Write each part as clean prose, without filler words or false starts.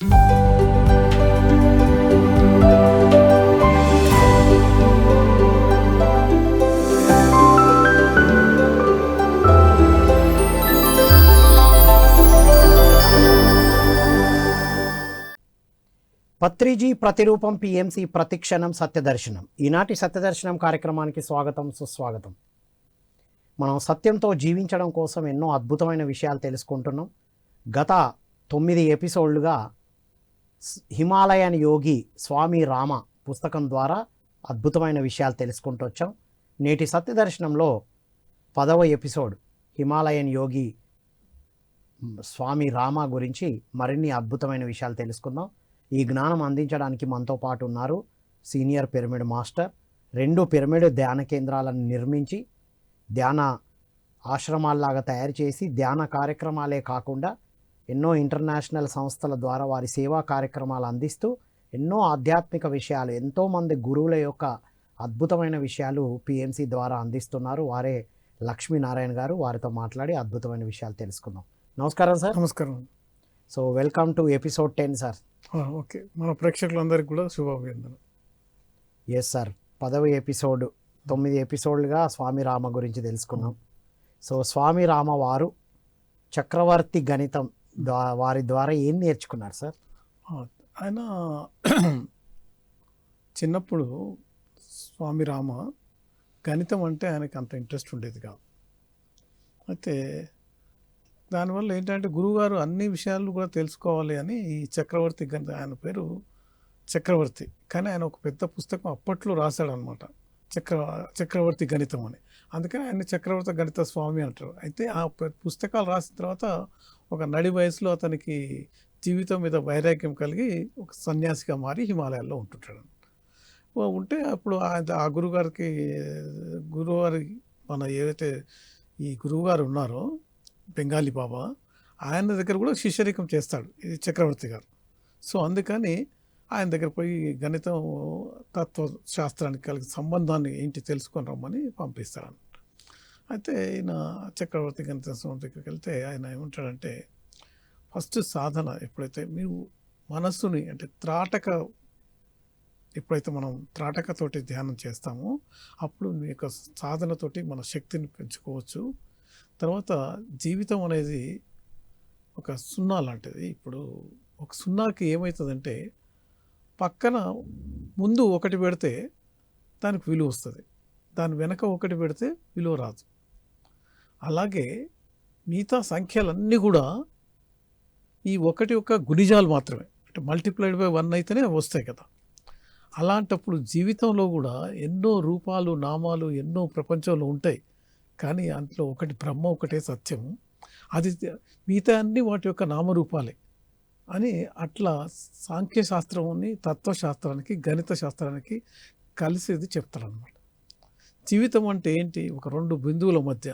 పత్రిజీ ప్రతిరూపం పిఎంసి ప్రతిక్షణం సత్యదర్శనం. ఈనాటి సత్యదర్శనం కార్యక్రమానికి స్వాగతం, సుస్వాగతం. మనం సత్యంతో జీవించడం కోసం ఎన్నో అద్భుతమైన విషయాలు తెలుసుకుంటున్నాం. గత 9 ఎపిసోడ్లుగా హిమాలయన్ యోగి స్వామి రామ పుస్తకం ద్వారా అద్భుతమైన విషయాలు తెలుసుకుంటూ వచ్చాం. నేటి సత్యదర్శనంలో 10వ ఎపిసోడ్ హిమాలయన్ యోగి స్వామి రామ గురించి మరిన్ని అద్భుతమైన విషయాలు తెలుసుకుందాం. ఈ జ్ఞానం అందించడానికి మనతో పాటు ఉన్నారు సీనియర్ పిరమిడ్ మాస్టర్. 2 పిరమిడ్ ధ్యాన కేంద్రాలను నిర్మించి ధ్యాన ఆశ్రమాల్లాగా తయారు చేసి ధ్యాన కార్యక్రమాలే కాకుండా ఎన్నో ఇంటర్నేషనల్ సంస్థల ద్వారా వారి సేవా కార్యక్రమాలు అందిస్తూ ఎన్నో ఆధ్యాత్మిక విషయాలు, ఎంతోమంది గురువుల యొక్క అద్భుతమైన విషయాలు పిఎంసి ద్వారా అందిస్తున్నారు. వారే లక్ష్మీనారాయణ గారు. వారితో మాట్లాడి అద్భుతమైన విషయాలు తెలుసుకుందాం. నమస్కారం సార్. నమస్కారం. So welcome to episode 10 sir. Okay, మన ప్రేక్షకులందరికీ కూడా శుభాభినందనలు. ఎస్ సార్, 10వ ఎపిసోడ్. 9 ఎపిసోడ్లుగా స్వామి రామ గురించి తెలుసుకున్నాం. సో స్వామి రామ వారు చక్రవర్తి గణితం వారి ద్వారా ఏం నేర్చుకున్నారు సార్? ఆయన చిన్నప్పుడు స్వామి రామ గణితం అంటే ఆయనకి అంత ఇంట్రెస్ట్ ఉండేది కాదు. అయితే దానివల్ల ఏంటంటే గురువుగారు అన్ని విషయాలు కూడా తెలుసుకోవాలి అని ఈ చక్రవర్తి గణితం, ఆయన పేరు చక్రవర్తి, కానీ ఆయన ఒక పెద్ద పుస్తకం అప్పట్లో రాశాడనమాట, చక్రవర్తి గణితం అని. అందుకని ఆయన చక్రవర్తి గణిత స్వామి అంటారు. అయితే ఆ పుస్తకాలు రాసిన తర్వాత ఒక నడి వయసులో అతనికి జీవితం మీద వైరాగ్యం కలిగి ఒక సన్యాసిగా మారి హిమాలయాల్లో ఉంటుంటాడు. ఉంటే అప్పుడు ఆ గురువుగారి మన ఏవైతే ఈ గురువుగారు ఉన్నారో బెంగాలీ బాబా, ఆయన దగ్గర కూడా శిష్యరికం చేస్తాడు ఇది చక్రవర్తి గారు. సో అందుకని ఆయన దగ్గర పోయి గణితం తత్వశాస్త్రానికి కలిగి సంబంధాన్ని ఏంటి తెలుసుకొని రమ్మని పంపిస్తాడు. అయితే ఈయన చక్రవర్తి గణిత స్వామి దగ్గరికి వెళ్తే ఆయన ఏమంటాడంటే, ఫస్ట్ సాధన ఎప్పుడైతే మీరు మనస్సుని అంటే ఎప్పుడైతే మనం త్రాటకతోటి ధ్యానం చేస్తామో అప్పుడు మీ యొక్క సాధనతోటి మన శక్తిని పెంచుకోవచ్చు. తర్వాత జీవితం అనేది ఒక సున్నా లాంటిది. ఇప్పుడు ఒక సున్నాకి ఏమవుతుందంటే పక్కన ముందు ఒకటి పెడితే దానికి విలువ వస్తుంది, దాని వెనక ఒకటి పెడితే విలువ రాదు. అలాగే మిగతా సంఖ్యలన్నీ కూడా ఈ ఒకటి యొక్క గుణిజాలు మాత్రమే, అంటే మల్టిప్లైడ్ బై 1 అయితేనే వస్తాయి కదా. అలాంటప్పుడు జీవితంలో కూడా ఎన్నో రూపాలు నామాలు ఎన్నో ప్రపంచంలో ఉంటాయి, కానీ అందులో ఒకటి బ్రహ్మ, ఒకటే సత్యము, అది మిగతా అన్ని వాటి యొక్క నామరూపాలే అని అట్లా సాంఖ్యశాస్త్రాన్ని తత్వశాస్త్రానికి గణిత శాస్త్రానికి కలిసేది చెప్తారనమాట. జీవితం అంటే ఏంటి? ఒక 2 బిందువుల మధ్య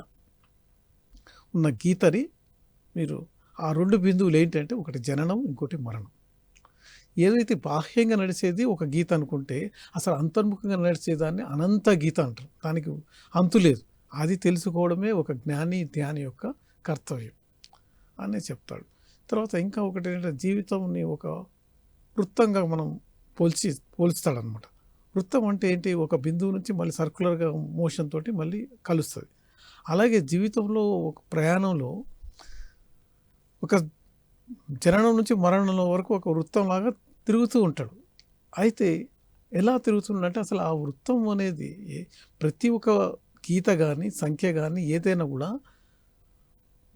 ఉన్న గీతని మీరు ఆ 2 బిందువులు ఏంటంటే ఒకటి జననం, ఇంకోటి మరణం. ఏదైతే బాహ్యంగా నడిచేది ఒక గీత అనుకుంటే అసలు అంతర్ముఖంగా నడిచేదాన్ని అనంత గీత అంటారు, దానికి అంతు లేదు. అది తెలుసుకోవడమే ఒక జ్ఞాని ధ్యాని యొక్క కర్తవ్యం అని చెప్తాడు. తర్వాత ఇంకా ఒకటి ఏంటంటే జీవితంని ఒక వృత్తంగా మనం పోల్చుతాడనమాట. వృత్తం అంటే ఏంటి? ఒక బిందువు నుంచి మళ్ళీ సర్క్యులర్గా మోషన్ తోటి మళ్ళీ కలుస్తుంది. అలాగే జీవితంలో ఒక ప్రయాణంలో ఒక జననం నుంచి మరణం వరకు ఒక వృత్తంలాగా తిరుగుతూ ఉంటాడు. అయితే ఎలా తిరుగుతుందంటే అసలు ఆ వృత్తం అనేది ప్రతి ఒక్క గీత కానీ సంఖ్య కానీ ఏదైనా కూడా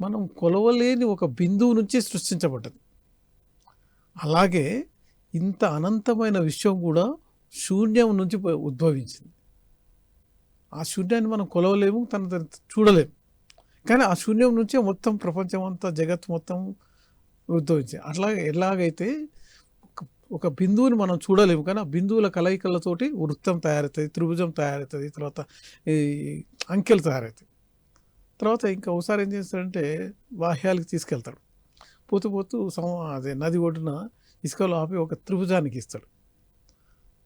మనం కొలవలేని ఒక బిందువు నుంచి సృష్టించబడ్డది. అలాగే ఇంత అనంతమైన విశ్వం కూడా శూన్యం నుంచి ఉద్భవించింది. ఆ శూన్యాన్ని మనం కొలవలేము, తన చూడలేము, కానీ ఆ శూన్యం నుంచే మొత్తం ప్రపంచం అంతా జగత్ మొత్తం ఉద్భవించింది. అట్లాగే ఎలాగైతే ఒక బిందువుని మనం చూడలేము, కానీ ఆ బిందువుల కలయికలతోటి వృత్తం తయారవుతుంది, త్రిభుజం తయారవుతుంది, తర్వాత ఈ అంకెలు తయారవుతాయి. తర్వాత ఇంకా ఒకసారి ఏం చేస్తాడంటే బాహ్యాలకు తీసుకెళ్తాడు. పోతూ అదే నది ఒడ్డున ఇసుకలో ఆపి ఒక త్రిభుజానికి ఇస్తాడు.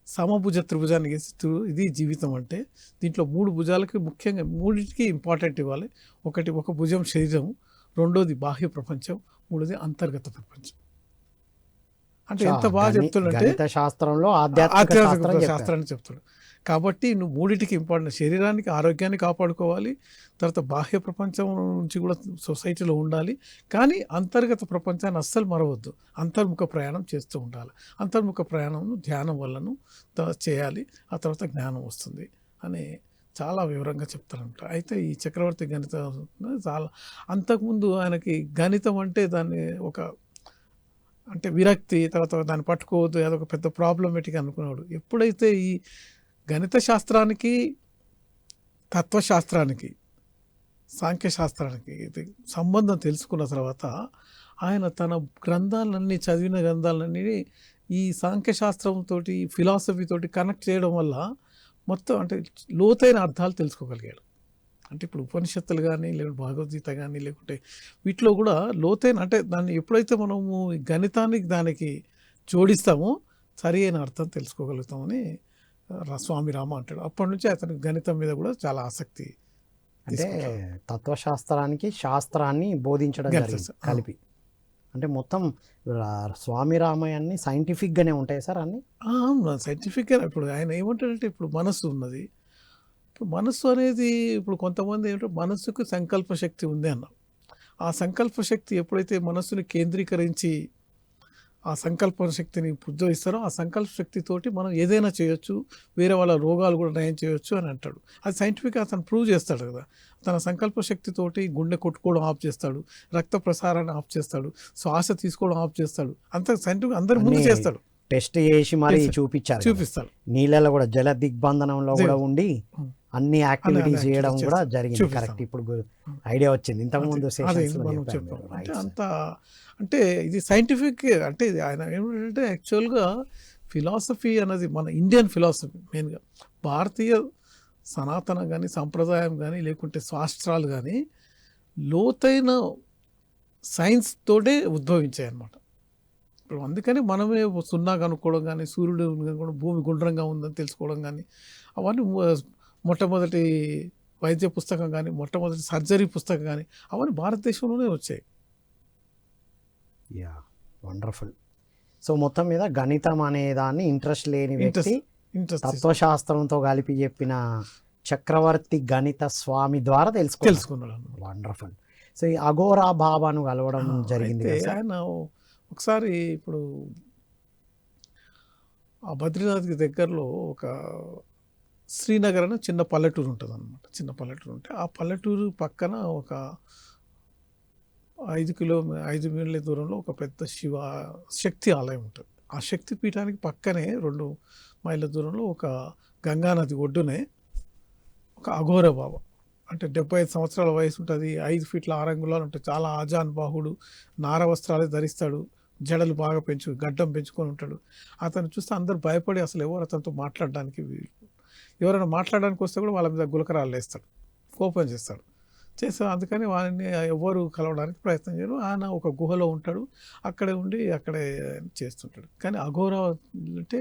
సమభుజ త్రిభుజానికి ఇస్తూ ఇది జీవితం అంటే దీంట్లో 3 భుజాలకి ముఖ్యంగా 3టికి ఇంపార్టెంట్ ఇవ్వాలి. ఒక భుజం శరీరం, రెండోది బాహ్య ప్రపంచం, మూడోది అంతర్గత ప్రపంచం. అంటే ఎంత బాగా చెప్తాడంటే గణిత శాస్త్రంలో ఆధ్యాత్మిక శాస్త్రం ఆధ్యాత్మిక చెప్పారు. శాస్త్రాన్ని చెప్తాడు. కాబట్టి నువ్వు మూడింటికి ఇంపార్టెంట్, శరీరానికి ఆరోగ్యాన్ని కాపాడుకోవాలి, తర్వాత బాహ్య ప్రపంచం నుంచి కూడా సొసైటీలో ఉండాలి, కానీ అంతర్గత ప్రపంచాన్ని అస్సలు మరవద్దు, అంతర్ముఖ ప్రయాణం చేస్తూ ఉండాలి. అంతర్ముఖ ప్రయాణం ధ్యానం వల్లను చేయాలి, ఆ తర్వాత జ్ఞానం వస్తుంది అని చాలా వివరంగా చెప్తారంట. అయితే ఈ చక్రవర్తి గణితం చాలా, అంతకుముందు ఆయనకి గణితం అంటే దాన్ని ఒక అంటే విరక్తి, తర్వాత దాన్ని పట్టుకోవద్దు, అదొక పెద్ద ప్రాబ్లమేటిక్ అనుకున్నాడు. ఎప్పుడైతే ఈ గణిత శాస్త్రానికి, తత్వశాస్త్రానికి, సాంఖ్యశాస్త్రానికి ఇది సంబంధం తెలుసుకున్న తర్వాత ఆయన తన గ్రంథాలన్నీ, చదివిన గ్రంథాలన్నీ ఈ సాంఖ్యశాస్త్రంతో, ఫిలాసఫీతోటి కనెక్ట్ చేయడం వల్ల మొత్తం అంటే లోతైన అర్థాలు తెలుసుకోగలిగాడు. అంటే ఇప్పుడు ఉపనిషత్తులు కానీ, లేకుంటే భగవద్గీత కానీ, లేకుంటే వీటిలో కూడా లోతైన అంటే దాన్ని ఎప్పుడైతే మనము గణితానికి దానికి జోడిస్తామో సరి అయిన అర్థం తెలుసుకోగలుగుతామని స్వామి రామ అంటాడు. అప్పటి నుంచి అతనికి గణితం మీద కూడా చాలా ఆసక్తి. అంటే తత్వశాస్త్రానికి శాస్త్రాన్ని బోధించడం జరిగింది కలిపి. అంటే మొత్తం స్వామి రామాయణాన్ని సైంటిఫిక్గానే ఉంటాయి సార్ అన్ని? సైంటిఫిక్గా. ఇప్పుడు ఆయన ఏమంటాడంటే ఇప్పుడు మనస్సు ఉన్నది, ఇప్పుడు మనస్సు అనేది ఇప్పుడు కొంతమంది ఏంటంటే మనస్సుకు సంకల్ప శక్తి ఉంది అన్నారు. ఆ సంకల్ప శక్తి ఎప్పుడైతే మనస్సుని కేంద్రీకరించి ఆ సంకల్ప శక్తిని ఉద్భవిస్తారో ఆ సంకల్ప శక్తితోటి మనం ఏదైనా చేయొచ్చు, వేరే వాళ్ళ రోగాలు కూడా నయం చేయొచ్చు అని అంటాడు. అది సైంటిఫిక్గా అతను ప్రూవ్ చేస్తాడు కదా. తన సంకల్ప శక్తితోటి గుండె కొట్టుకోవడం ఆఫ్ చేస్తాడు, రక్త ప్రసారాన్ని ఆఫ్ చేస్తాడు, శ్వాస తీసుకోవడం ఆఫ్ చేస్తాడు. అంత సైంటిఫిక్ అందరి ముందు చేస్తాడు, టెస్ట్ చేసి మరి చూపిస్తాడు. నీళ్ళలో కూడా జల దిగ్బంధనంలో కూడా ఉండి అన్ని యాక్టివిటీస్ చేయడం కూడా జరిగింది. కరెక్ట్, ఇప్పుడు ఐడియా వచ్చింది. ఇంతకుముందు అంటే అంత అంటే ఇది సైంటిఫిక్. అంటే ఇది ఆయన ఏమిటంటే యాక్చువల్గా ఫిలాసఫీ అన్నది మన ఇండియన్ ఫిలాసఫీ మెయిన్గా భారతీయ సనాతన కానీ, సంప్రదాయం కానీ, లేకుంటే శాస్త్రాలు కానీ లోతైన సైన్స్ తోటే ఉద్భవించాయి అన్నమాట. ఇప్పుడు అందుకని మనమే సున్నా కనుక్కోవడం కానీ, సూర్యుడు కనుక్కోవడం, భూమి గుండ్రంగా ఉందని తెలుసుకోవడం కానీ, అవన్నీ మొట్టమొదటి వైద్య పుస్తకం కానీ, మొట్టమొదటి సర్జరీ పుస్తకం కానీ అవన్నీ భారతదేశంలోనే వచ్చాయి. Yeah, wonderful. సో మొత్తం మీద గణితం అనే దాన్ని ఇంట్రెస్ట్ లేని వ్యక్తి తత్వశాస్త్రంతో కలిపి చెప్పిన చక్రవర్తి గణిత స్వామి ద్వారా తెలుసుకున్నాడు. వండర్ఫుల్. సో ఈ అఘోరా బాబాను కలవడం జరిగింది. ఆయన ఒకసారి ఇప్పుడు ఆ బద్రీనాథ్కి దగ్గరలో ఒక శ్రీనగర్ అని చిన్న పల్లెటూరు ఉంటుంది అనమాట. చిన్న పల్లెటూరు ఉంటే ఆ పల్లెటూరు పక్కన ఒక 5 మైళ్ళ దూరంలో ఒక పెద్ద శక్తి ఆలయం ఉంటుంది. ఆ శక్తి పీఠానికి పక్కనే 2 మైళ్ళ దూరంలో ఒక గంగానది ఒడ్డునే ఒక అఘోర బాబా, అంటే 75 సంవత్సరాల వయసు ఉంటుంది, 5 ఫీట్ల 6 అంగుళాలు ఉంటుంది, చాలా ఆజాన్ బాహుడు, నార వస్త్రాలే ధరిస్తాడు, జడలు బాగా గడ్డం పెంచుకొని ఉంటాడు. అతను చూస్తే అందరు భయపడి అసలు ఎవరు అతనితో మాట్లాడడానికి, ఎవరైనా మాట్లాడడానికి వస్తే కూడా వాళ్ళ మీద గులకరాలు వేస్తాడు, కోపం చేస్తాడు. అందుకని వారిని ఎవరు కలవడానికి ప్రయత్నం చేయరు. ఆయన ఒక గుహలో ఉంటాడు, అక్కడే ఉండి అక్కడే చేస్తుంటాడు. కానీ అఘోర అంటే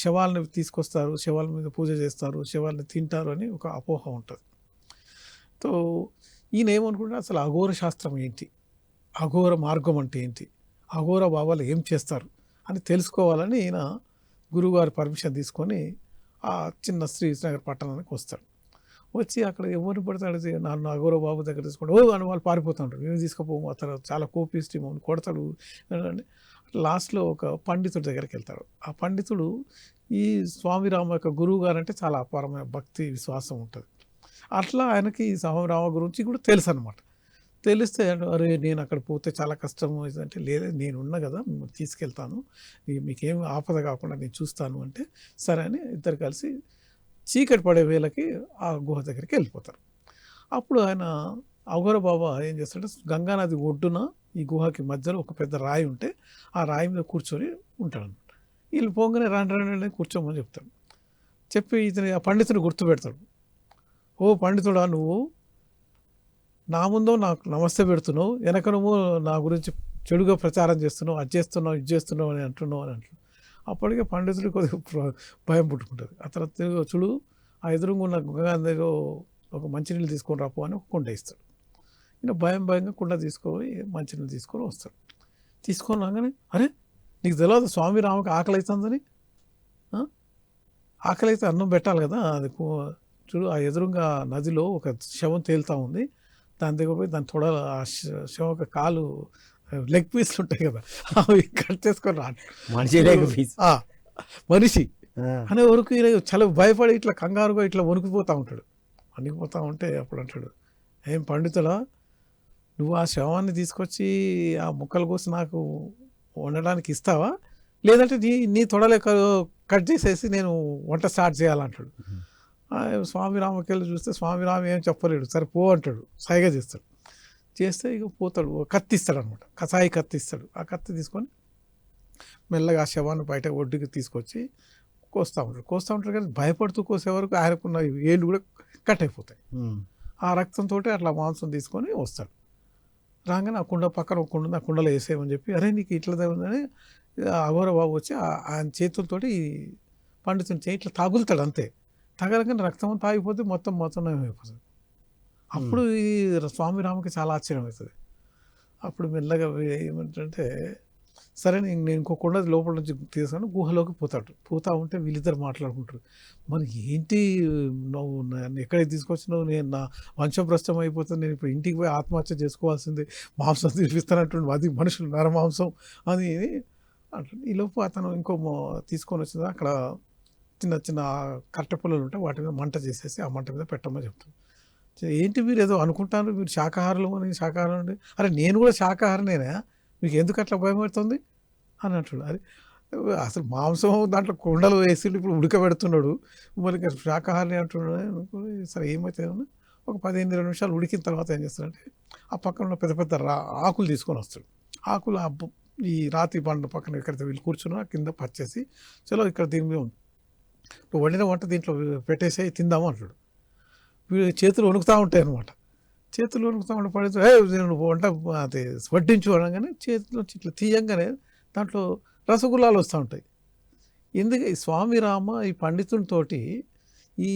శవాలను తీసుకొస్తారు, శవాల మీద పూజ చేస్తారు, శవాలను తింటారు అని ఒక అపోహ ఉంటుంది. సో ఈయన ఏమనుకుంటే అసలు అఘోర శాస్త్రం ఏంటి, అఘోర మార్గం అంటే ఏంటి, అఘోర బాబాలు ఏం చేస్తారు అని తెలుసుకోవాలని ఈయన గురువుగారి పర్మిషన్ తీసుకొని ఆ చిన్న శ్రీనగర్ పట్టణానికి వస్తాడు. వచ్చి అక్కడ ఎవరిని పడతాడు, నన్ను అఘోర బాబు దగ్గర తీసుకుంటాడు అని వాళ్ళు పారిపోతుంటారు. మేము తీసుకుపోము, అతను చాలా కోపిష్టి, మమ్మల్ని కొడతాడు. లాస్ట్లో ఒక పండితుడి దగ్గరికి వెళ్తాడు. ఆ పండితుడు ఈ స్వామి రామ యొక్క గురువు గారు అంటే చాలా అపారమైన భక్తి విశ్వాసం ఉంటుంది. అట్లా ఆయనకి ఈ స్వామి రామ గురించి కూడా తెలుసు అనమాట. తెలిస్తే అరే నేను అక్కడ పోతే చాలా కష్టం అంటే, లేదా నేను ఉన్నా కదా తీసుకెళ్తాను, మీకేం ఆపద కాకుండా నేను చూస్తాను అంటే సరే అని ఇద్దరు కలిసి చీకటి పడే వేళకి ఆ గుహ దగ్గరికి వెళ్ళిపోతారు. అప్పుడు ఆయన అఘోర బాబా ఏం చేస్తాడంటే గంగానది ఒడ్డున ఈ గుహకి మధ్యలో ఒక పెద్ద రాయి ఉంటే ఆ రాయి మీద కూర్చొని ఉంటాడు అనమాట. వీళ్ళు పోగానే రండి కూర్చోమని చెప్తాడు. చెప్పి ఇతని ఆ పండితుని గుర్తుపెడతాడు. ఓ పండితుడా, నువ్వు నా ముందు నాకు నమస్తే పెడుతున్నావు, వెనక నువ్వు నా గురించి చెడుగా ప్రచారం చేస్తున్నావు, అది చేస్తున్నావు, ఇది చేస్తున్నావు అని అంటున్నావు అని అంటున్నావు. అప్పటికే పండితుడు కొద్దిగా భయం పుట్టుకుంటుంది. ఆ తర్వాత చూడు, ఆ ఎదురుగా ఉన్న గంగానదిలో ఒక మంచినీళ్ళు తీసుకొని రాపో అని ఒక కుండ ఇస్తాడు. ఈయన భయంగా కుండ తీసుకొని మంచినీళ్ళు తీసుకొని వస్తాడు. తీసుకొని రాగానే అరే నీకు తెలియదు స్వామి రామకి ఆకలి అవుతుందని? ఆకలి అయితే అన్నం పెట్టాలి కదా. అది చూడు, ఆ ఎదురుగా నదిలో ఒక శవం తేలుతూ ఉంది. దాని దగ్గర పోయి దాని తొడ, ఆ శవం ఒక కాలు లెగ్ పీస్లు ఉంటాయి కదా, అవి కట్ చేసుకొని రా. మనిషి అనే వరకు చాలా భయపడి ఇట్లా కంగారుగా ఇట్లా వణికిపోతూ ఉంటాడు. వణికిపోతూ ఉంటే అప్పుడు అంటాడు, ఏం పండితుడా, నువ్వు ఆ శవాన్ని తీసుకొచ్చి ఆ ముక్కలు కోసి నాకు వండడానికి ఇస్తావా, లేదంటే నీ తొడలే కట్ చేసేసి నేను వంట స్టార్ట్ చేయాలంటాడు. స్వామి రామకెళ్ళి చూస్తే స్వామి రామ ఏం చెప్పలేడు. సరే పో అంటాడు, సైగా చేస్తాడు. చేస్తే ఇక పోతాడు, కత్తి ఇస్తాడు అనమాట, కసాయి కత్తి ఇస్తాడు. ఆ కత్తి తీసుకొని మెల్లగా ఆ శవాన్ని బయట ఒడ్డుకి తీసుకొచ్చి కోస్తూ ఉంటాడు. కానీ భయపడుతూ కోసే వరకు ఆయనకున్న ఏళ్ళు కూడా కట్ అయిపోతాయి. ఆ రక్తంతో అట్లా మాంసం తీసుకొని వస్తాడు. రాగానే ఆ కుండ పక్కన ఒక కుండ ఉంది, ఆ కుండలో వేసేయమని చెప్పి, అరే నీకు ఇట్లా ఉందని అఘోర బాబు వచ్చి ఆయన చేతులతోటి పండితుని చేయి ఇట్లా తగులుతాడు. అంతే, తగలగానే రక్తం అంతా ఆగిపోతే మొత్తం అయిపోతుంది. అప్పుడు ఈ స్వామి రామకి చాలా ఆశ్చర్యం అవుతుంది. అప్పుడు మెల్లగా ఏమంటే, సరే నేను ఇంకో కుండ లోపల నుంచి తీసుకొని గుహలోకి పోతా ఉంటే వీళ్ళిద్దరు మాట్లాడుకుంటారు. మరి ఏంటి నువ్వు నన్ను ఎక్కడికి తీసుకొచ్చినావు, నేను నా వంశభ్రష్టం అయిపోతుంది, నేను ఇప్పుడు ఇంటికి పోయి ఆత్మహత్య చేసుకోవాల్సిందే, మాంసం తినిపిస్తానంటుండే, అది మనుషులు నరమాంసం అని అంటుంది. ఈ లోపు అతను ఇంకో తీసుకొని వచ్చింది. అక్కడ చిన్న చిన్న కట్టె పుల్లలు ఉంటాయి, వాటి మీద మంట చేసేసి ఆ మంట మీద పెట్టమని చెప్తాను. ఏంటి మీరు ఏదో అనుకుంటారు, మీరు శాకాహారులు అని, శాకాహారం అంటే, అరే నేను కూడా శాకాహారనేనా, మీకు ఎందుకు అట్లా భయపడుతుంది అని అంటాడు. అది అసలు మాంసం దాంట్లో కుండలు వేసి ఇప్పుడు ఉడకబెడుతున్నాడు, మరి శాకాహారిని అంటున్నాడు. సరే ఏమైతే ఒక 15-20 నిమిషాలు ఉడికిన తర్వాత ఏం చేస్తాడంటే, ఆ పక్కన ఉన్న పెద్ద పెద్ద ఆకులు తీసుకొని వస్తాడు. ఆకులు ఈ రాతి బండ పక్కన ఎక్కడైతే వీళ్ళు కూర్చున్నా కింద పరిచేసి, చలో ఇక్కడ దీని మీద నువ్వు వండిన వంట దీంట్లో పెట్టేసి తిందాము అంటాడు. వీళ్ళు చేతులు వణుకుతూ ఉంటాయి అనమాట. చేతులు వణుకుతూ ఉంటే పడితే నేను వంట అది వడ్డించు అనగానే చేతిలో ఇట్లా తీయంగానే దాంట్లో రసగుల్లాలు వస్తూ ఉంటాయి. ఎందుకు ఈ స్వామి రామ ఈ పండితునితోటి ఈ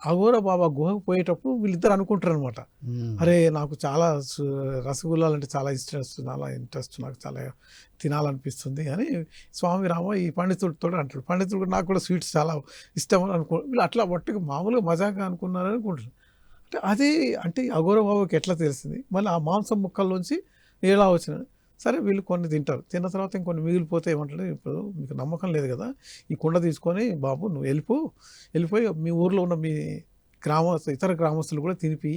అఘోర బాబా గుహకు పోయేటప్పుడు వీళ్ళిద్దరు అనుకుంటారు అనమాట, అరే నాకు చాలా రసగుల్లాలు అంటే చాలా ఇంట్రెస్ట్, నాకు చాలా తినాలనిపిస్తుంది అని స్వామి రామ ఈ పండితుడితో అంటాడు. పండితుడు నాకు కూడా స్వీట్స్ చాలా ఇష్టం అని వీళ్ళు అట్లా ఒట్టుగా మామూలుగా మజాగా అనుకున్నారని అనుకుంటారు. అంటే అది అంటే అఘోర బాబాకి ఎట్లా తెలిసింది, మళ్ళీ ఆ మాంసం ముక్కల్లోంచి ఎలా వచ్చినాయి. సరే వీళ్ళు కొన్ని తింటారు, తిన్న తర్వాత ఇంకొన్ని మిగిలిపోతే ఏమంటారు, ఇప్పుడు మీకు నమ్మకం లేదు కదా, ఈ కుండ తీసుకొని బాబు నువ్వు వెళ్ళిపోయి మీ ఊర్లో ఉన్న మీ ఇతర గ్రామస్తులు కూడా తినిపి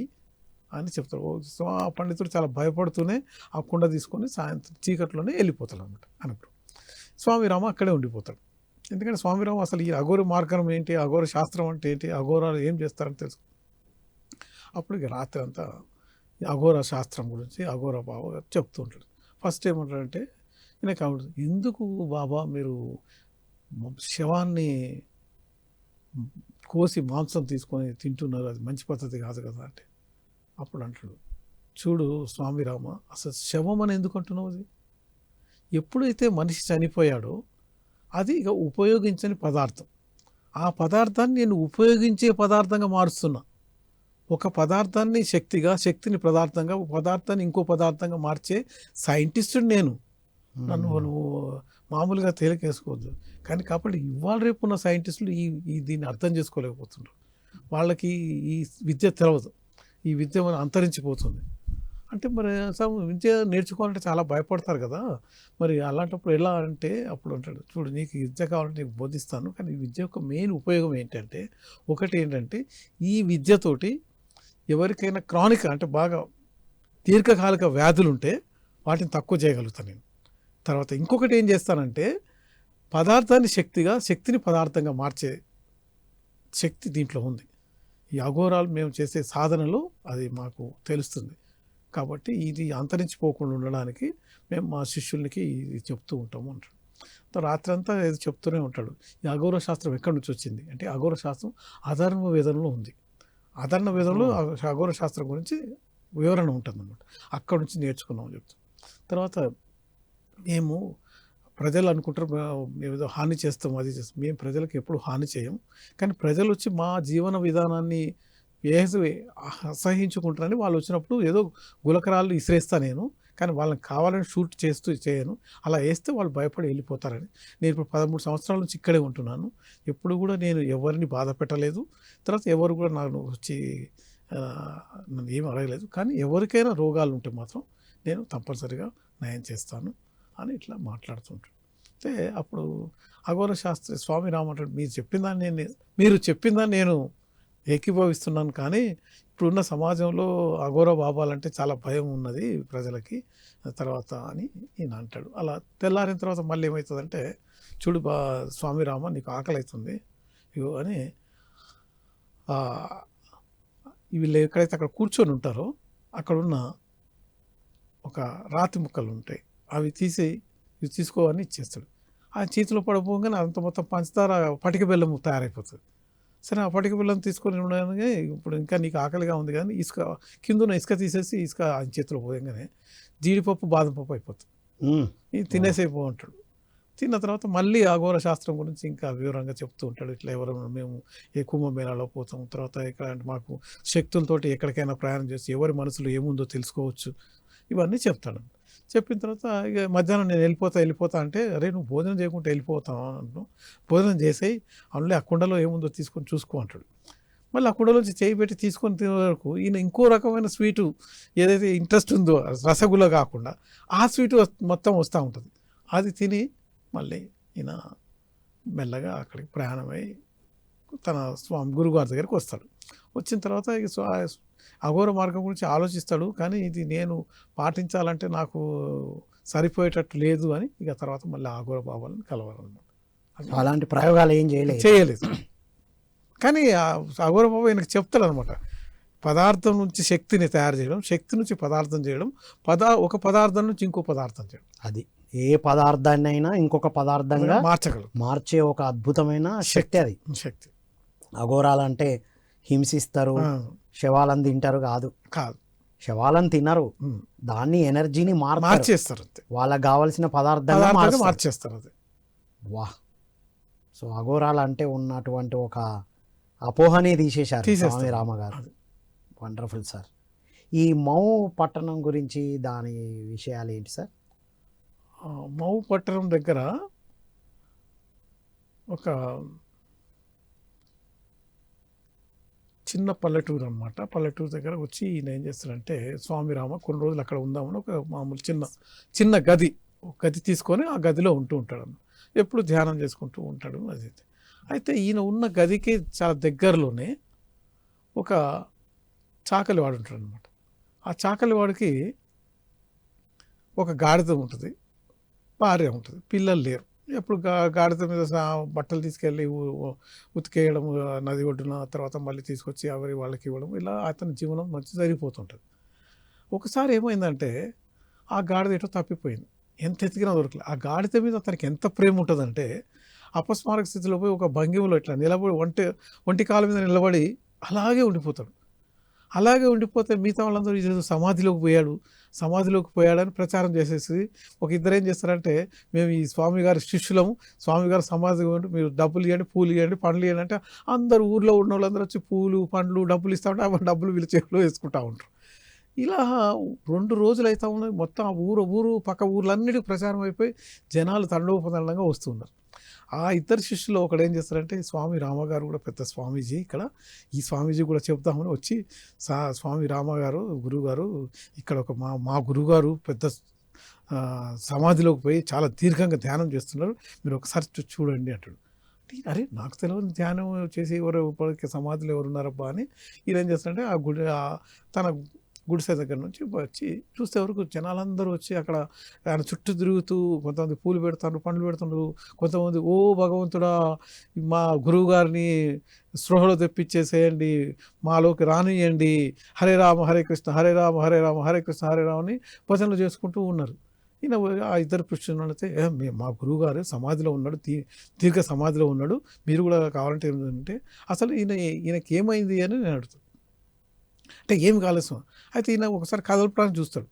అని చెప్తారు. సో ఆ పండితుడు చాలా భయపడుతూనే ఆ కుండ తీసుకొని సాయంత్రం చీకట్లోనే వెళ్ళిపోతాడు అనమాట. అన్నప్పుడు స్వామిరామ అక్కడే ఉండిపోతాడు. ఎందుకంటే స్వామిరామ అసలు ఈ అఘోర మార్గం ఏంటి, అఘోర శాస్త్రం అంటే ఏంటి, అఘోరాలు ఏం చేస్తారని తెలుసు. అప్పుడు ఇక రాత్రి అంతా అఘోర శాస్త్రం గురించి అఘోర బాబా చెప్తూ ఉంటాడు. ఫస్ట్ ఏమంటాడంటే, ఈయనకి ఎందుకు బాబా మీరు శవాన్ని కోసి మాంసం తీసుకొని తింటున్నారు, అది మంచి పద్ధతి కాదు కదా అంటే, అప్పుడు అంటాడు, చూడు స్వామి రామ, అసలు శవం అని ఎందుకు అంటున్నావు, అది ఎప్పుడైతే మనిషి చనిపోయాడో అది ఇక ఉపయోగించని పదార్థం, ఆ పదార్థాన్ని నేను ఉపయోగించే పదార్థంగా మారుస్తున్నా. ఒక పదార్థాన్ని శక్తిని పదార్థంగా, పదార్థాన్ని ఇంకో పదార్థంగా మార్చే సైంటిస్టుడు నేను. నువ్వు మామూలుగా తేలికేసుకోవద్దు. కానీ కాబట్టి ఇవాళ రేపు ఉన్న సైంటిస్టులు దీన్ని అర్థం చేసుకోలేకపోతున్నారు. వాళ్ళకి ఈ విద్య తెలవదు, ఈ విద్య మనం అంతరించిపోతుంది. అంటే మరి విద్య నేర్చుకోవాలంటే చాలా భయపడతారు కదా, మరి అలాంటప్పుడు ఎలా అంటే అప్పుడు అంటాడు, చూడు నీకు విద్య కావాలంటే నీకు బోధిస్తాను, కానీ ఈ విద్య యొక్క మెయిన్ ఉపయోగం ఏంటంటే, ఒకటి ఏంటంటే ఈ విద్యతోటి ఎవరికైనా క్రానిక్ అంటే బాగా దీర్ఘకాలిక వ్యాధులు ఉంటే వాటిని తక్కువ చేయగలుగుతాను నేను. తర్వాత ఇంకొకటి ఏం చేస్తానంటే, పదార్థాన్ని శక్తిని పదార్థంగా మార్చే శక్తి దీంట్లో ఉంది. ఈ అఘోరాలు మేము చేసే సాధనలో అది మాకు తెలుస్తుంది. కాబట్టి ఇది అంతరించిపోకుండా ఉండడానికి మేము మా శిష్యులకి ఇది చెప్తూ ఉంటాము అంటాడు. రాత్రి అంతా ఇది చెప్తూనే ఉంటాడు. ఈ అఘోర శాస్త్రం ఎక్కడి నుంచి వచ్చింది అంటే, అఘోర శాస్త్రం అధర్వ వేదంలో ఉంది. అధర్వ వేదంలో అఘోర శాస్త్రం గురించి వివరణ ఉంటుంది అన్నమాట. అక్కడి నుంచి నేర్చుకున్నామని చెప్తాం. తర్వాత మేము ప్రజలు అనుకుంటారు మేము ఏదో హాని చేస్తాం, అది చేస్తాం. మేము ప్రజలకు ఎప్పుడు హాని చేయం, కానీ ప్రజలు వచ్చి మా జీవన విధానాన్ని అసహించుకుంటారని వాళ్ళు వచ్చినప్పుడు ఏదో గులకరాలు ఇసిరేస్తా నేను, కానీ వాళ్ళని కావాలని షూట్ చేస్తూ చేయను. అలా వేస్తే వాళ్ళు భయపడి వెళ్ళిపోతారని. నేను ఇప్పుడు 13 సంవత్సరాల నుంచి ఇక్కడే ఉంటున్నాను. ఎప్పుడు కూడా నేను ఎవరిని బాధ పెట్టలేదు. తర్వాత ఎవరు కూడా నన్ను వచ్చి నన్ను ఏమి అడగలేదు. కానీ ఎవరికైనా రోగాలు ఉంటే మాత్రం నేను తప్పనిసరిగా నయం చేస్తాను అని ఇట్లా మాట్లాడుతుంటాను. అయితే అప్పుడు అఘోర శాస్త్రి స్వామి రామ అంటాడు, మీరు చెప్పిందని నేను ఏకీభవిస్తున్నాను, కానీ ఇప్పుడున్న సమాజంలో అఘోర బాబాలంటే చాలా భయం ఉన్నది ప్రజలకి తర్వాత అని ఈయన అంటాడు. అలా తెల్లారిన తర్వాత మళ్ళీ ఏమవుతుందంటే, చూడు స్వామి రామ నీకు ఆకలి అవుతుంది ఇగో అని వీళ్ళు ఎక్కడైతే అక్కడ కూర్చొని ఉంటారో అక్కడున్న ఒక రాతి ముక్కలు ఉంటాయి, అవి ఇవి తీసుకో అని ఇచ్చేస్తాడు. ఆ చేతిలో పడిపోగానే అంత మొత్తం పంచదార పటిక బెల్లం తయారైపోతుంది. సరే ఆ పటిక బెల్లం తీసుకొని ఉండగానే ఇప్పుడు ఇంకా నీకు ఆకలిగా ఉంది కానీ కింద ఇసుక తీసేసి ఇసుక ఆ చేతిలో పోయంగానే జీడిపప్పు బాదం పప్పు అయిపోతుంది. ఇది తినేసేపో అంటాడు. తిన్న తర్వాత మళ్ళీ అఘోర శాస్త్రం గురించి ఇంకా వివరంగా చెప్తూ ఉంటాడు. ఇట్లా మేము ఏ కుంభమేళాలో పోతాం, తర్వాత ఇక్కడ మాకు శక్తులతోటి ఎక్కడికైనా ప్రయాణం చేసి ఎవరి మనసులో ఏముందో తెలుసుకోవచ్చు, ఇవన్నీ చెప్తాడు. చెప్పిన తర్వాత ఇక మధ్యాహ్నం నేను వెళ్ళిపోతా అంటే, అరే నువ్వు భోజనం చేయకుండా వెళ్ళిపోతావు అంటున్నావు, భోజనం చేసేయి, అందులో ఆ కుండలో ఏముందో తీసుకొని చూసుకో అంటాడు. మళ్ళీ ఆ కుండలోంచి చేయి పెట్టి తీసుకొని తినే వరకు ఈయన ఇంకో రకమైన స్వీటు ఏదైతే ఇంట్రెస్ట్ ఉందో రసగుల్లా కాకుండా ఆ స్వీటు మొత్తం వస్తూ ఉంటుంది. అది తిని మళ్ళీ ఈయన మెల్లగా అక్కడికి ప్రయాణమై తన గురుగారి దగ్గరికి వస్తాడు. వచ్చిన తర్వాత అఘోర మార్గం గురించి ఆలోచిస్తాడు, కానీ ఇది నేను పాటించాలంటే నాకు సరిపోయేటట్టు లేదు అని ఇక తర్వాత మళ్ళీ అఘోర బాబాలను కలవాలన్నమాట. అలాంటి ప్రయోగాలు ఏం చేయలేదు. కానీ అఘోర బాబా ఈయనకు చెప్తాడు అనమాట, పదార్థం నుంచి శక్తిని తయారు చేయడం, శక్తి నుంచి పదార్థం చేయడం, ఒక పదార్థం నుంచి ఇంకో పదార్థం చేయడం, అది ఏ పదార్థాన్ని అయినా ఇంకొక పదార్థంగా మార్చే ఒక అద్భుతమైన శక్తి. అది శక్తి. అఘోరాలంటే హింసిస్తారు, శవాలను తింటారు కాదు, శవాలను తినరు, దాన్ని ఎనర్జీని మార్చేస్తారు, వాళ్ళకి కావాల్సిన పదార్థాన్ని మార్చేస్తారు. అది వాహ్. సో అఘోరాలు అంటే ఉన్నటువంటి ఒక అపోహనే తీసేశారు స్వామి రామ గారు. Wonderful sir. ఈ మౌ పట్టణం గురించి దాని విషయాలు ఏంటి సార్? మౌ పట్టణం దగ్గర ఒక చిన్న పల్లెటూరు అనమాట. పల్లెటూరు దగ్గర వచ్చి ఈయన ఏం చేస్తాడంటే, స్వామి రామ కొన్ని రోజులు అక్కడ ఉందామని ఒక మామూలు చిన్న గది తీసుకొని ఆ గదిలో ఉంటూ ఉంటాడు. ఎప్పుడు ధ్యానం చేసుకుంటూ ఉంటాడు. అయితే ఈయన ఉన్న గదికి చాలా దగ్గరలోనే ఒక చాకలివాడు ఉంటాడు అనమాట. ఆ చాకలివాడికి ఒక గాడిద ఉంటుంది, భార్య ఉంటుంది, పిల్లలు లేరు. ఎప్పుడు గాడిద మీద బట్టలు తీసుకెళ్ళి ఉతికేయడం నది ఒడ్డున, తర్వాత మళ్ళీ తీసుకొచ్చి వాళ్ళకి ఇవ్వడం, ఇలా అతని జీవనం మంచి జరిగిపోతుంటుంది. ఒకసారి ఏమైందంటే ఆ గాడిద ఎటో తప్పిపోయింది, ఎంత ఎతికినా దొరకలేదు. ఆ గాడిద మీద అతనికి ఎంత ప్రేమ ఉంటుందంటే అపస్మారక స్థితిలో పోయి ఒక భంగిమలో ఇట్లా నిలబడి ఒంటి కాళ్ళ మీద నిలబడి అలాగే ఉండిపోతాడు. అలాగే ఉండిపోతే మిగతా వాళ్ళందరూ ఈరోజు సమాధిలోకి పోయాడని ప్రచారం చేసేసి ఒక ఇద్దరు ఏం చేస్తారంటే, మేము ఈ స్వామి గారి శిష్యులము, స్వామి గారి సమాధి ఇవ్వండి, మీరు డబ్బులు ఇవ్వండి, పూలు ఇవ్వండి, పండ్లు ఇవ్వండి అంటే అందరూ ఊర్లో ఉన్న వాళ్ళందరూ వచ్చి పూలు పండ్లు డబ్బులు ఇస్తూ ఉంటే ఆ డబ్బులు వీళ్ళ చేతిలో వేసుకుంటూ ఉంటారు. ఇలా 2 రోజులు అవుతా ఉన్నాయి. మొత్తం ఆ ఊరు పక్క ఊర్లన్నిటికీ ప్రచారం అయిపోయి జనాలు తండోపతండంగా వస్తున్నారు. ఆ ఇద్దరు శిష్యులు ఒకడు ఏం చేస్తారంటే, స్వామి రామగారు కూడా పెద్ద స్వామీజీ, ఇక్కడ ఈ స్వామీజీ కూడా చెప్తామని వచ్చి, స్వామి రామగారు గురువుగారు ఇక్కడ ఒక మా గురువుగారు పెద్ద సమాధిలోకి పోయి చాలా దీర్ఘంగా ధ్యానం చేస్తున్నారు, మీరు ఒకసారి చూడండి అంటాడు. అరే నాకు తెలియని ధ్యానం చేసి సమాధిలో ఎవరున్నారబ్బా అని ఈయన ఏం చేస్తారంటే తన గుడిసె దగ్గర నుంచి వచ్చి చూస్తే వరకు జనాలందరూ వచ్చి అక్కడ ఆయన చుట్టూ తిరుగుతూ, కొంతమంది పూలు పెడతారు, పండ్లు పెడుతుండ్రు, కొంతమంది ఓ భగవంతుడా మా గురువు గారిని స్పృహలో తెప్పించేసేయండి, మాలోకి రానియండి, హరే రామ హరే కృష్ణ హరే రామ హరే రామ హరే కృష్ణ హరే రామ అని భజనలు చేసుకుంటూ ఉన్నారు. ఈయన ఆ ఇద్దరు కృష్ణులు అయితే, మా గురువు గారు సమాధిలో ఉన్నాడు, దీర్ఘ సమాధిలో ఉన్నాడు, మీరు కూడా కావాలంటే ఏంటంటే, అసలు ఈయనకి ఏమైంది అని నేను అడుగుతాను. అంటే ఏమి కాలేసం. అయితే ఈయన ఒకసారి కదలపడానికి చూస్తాడు,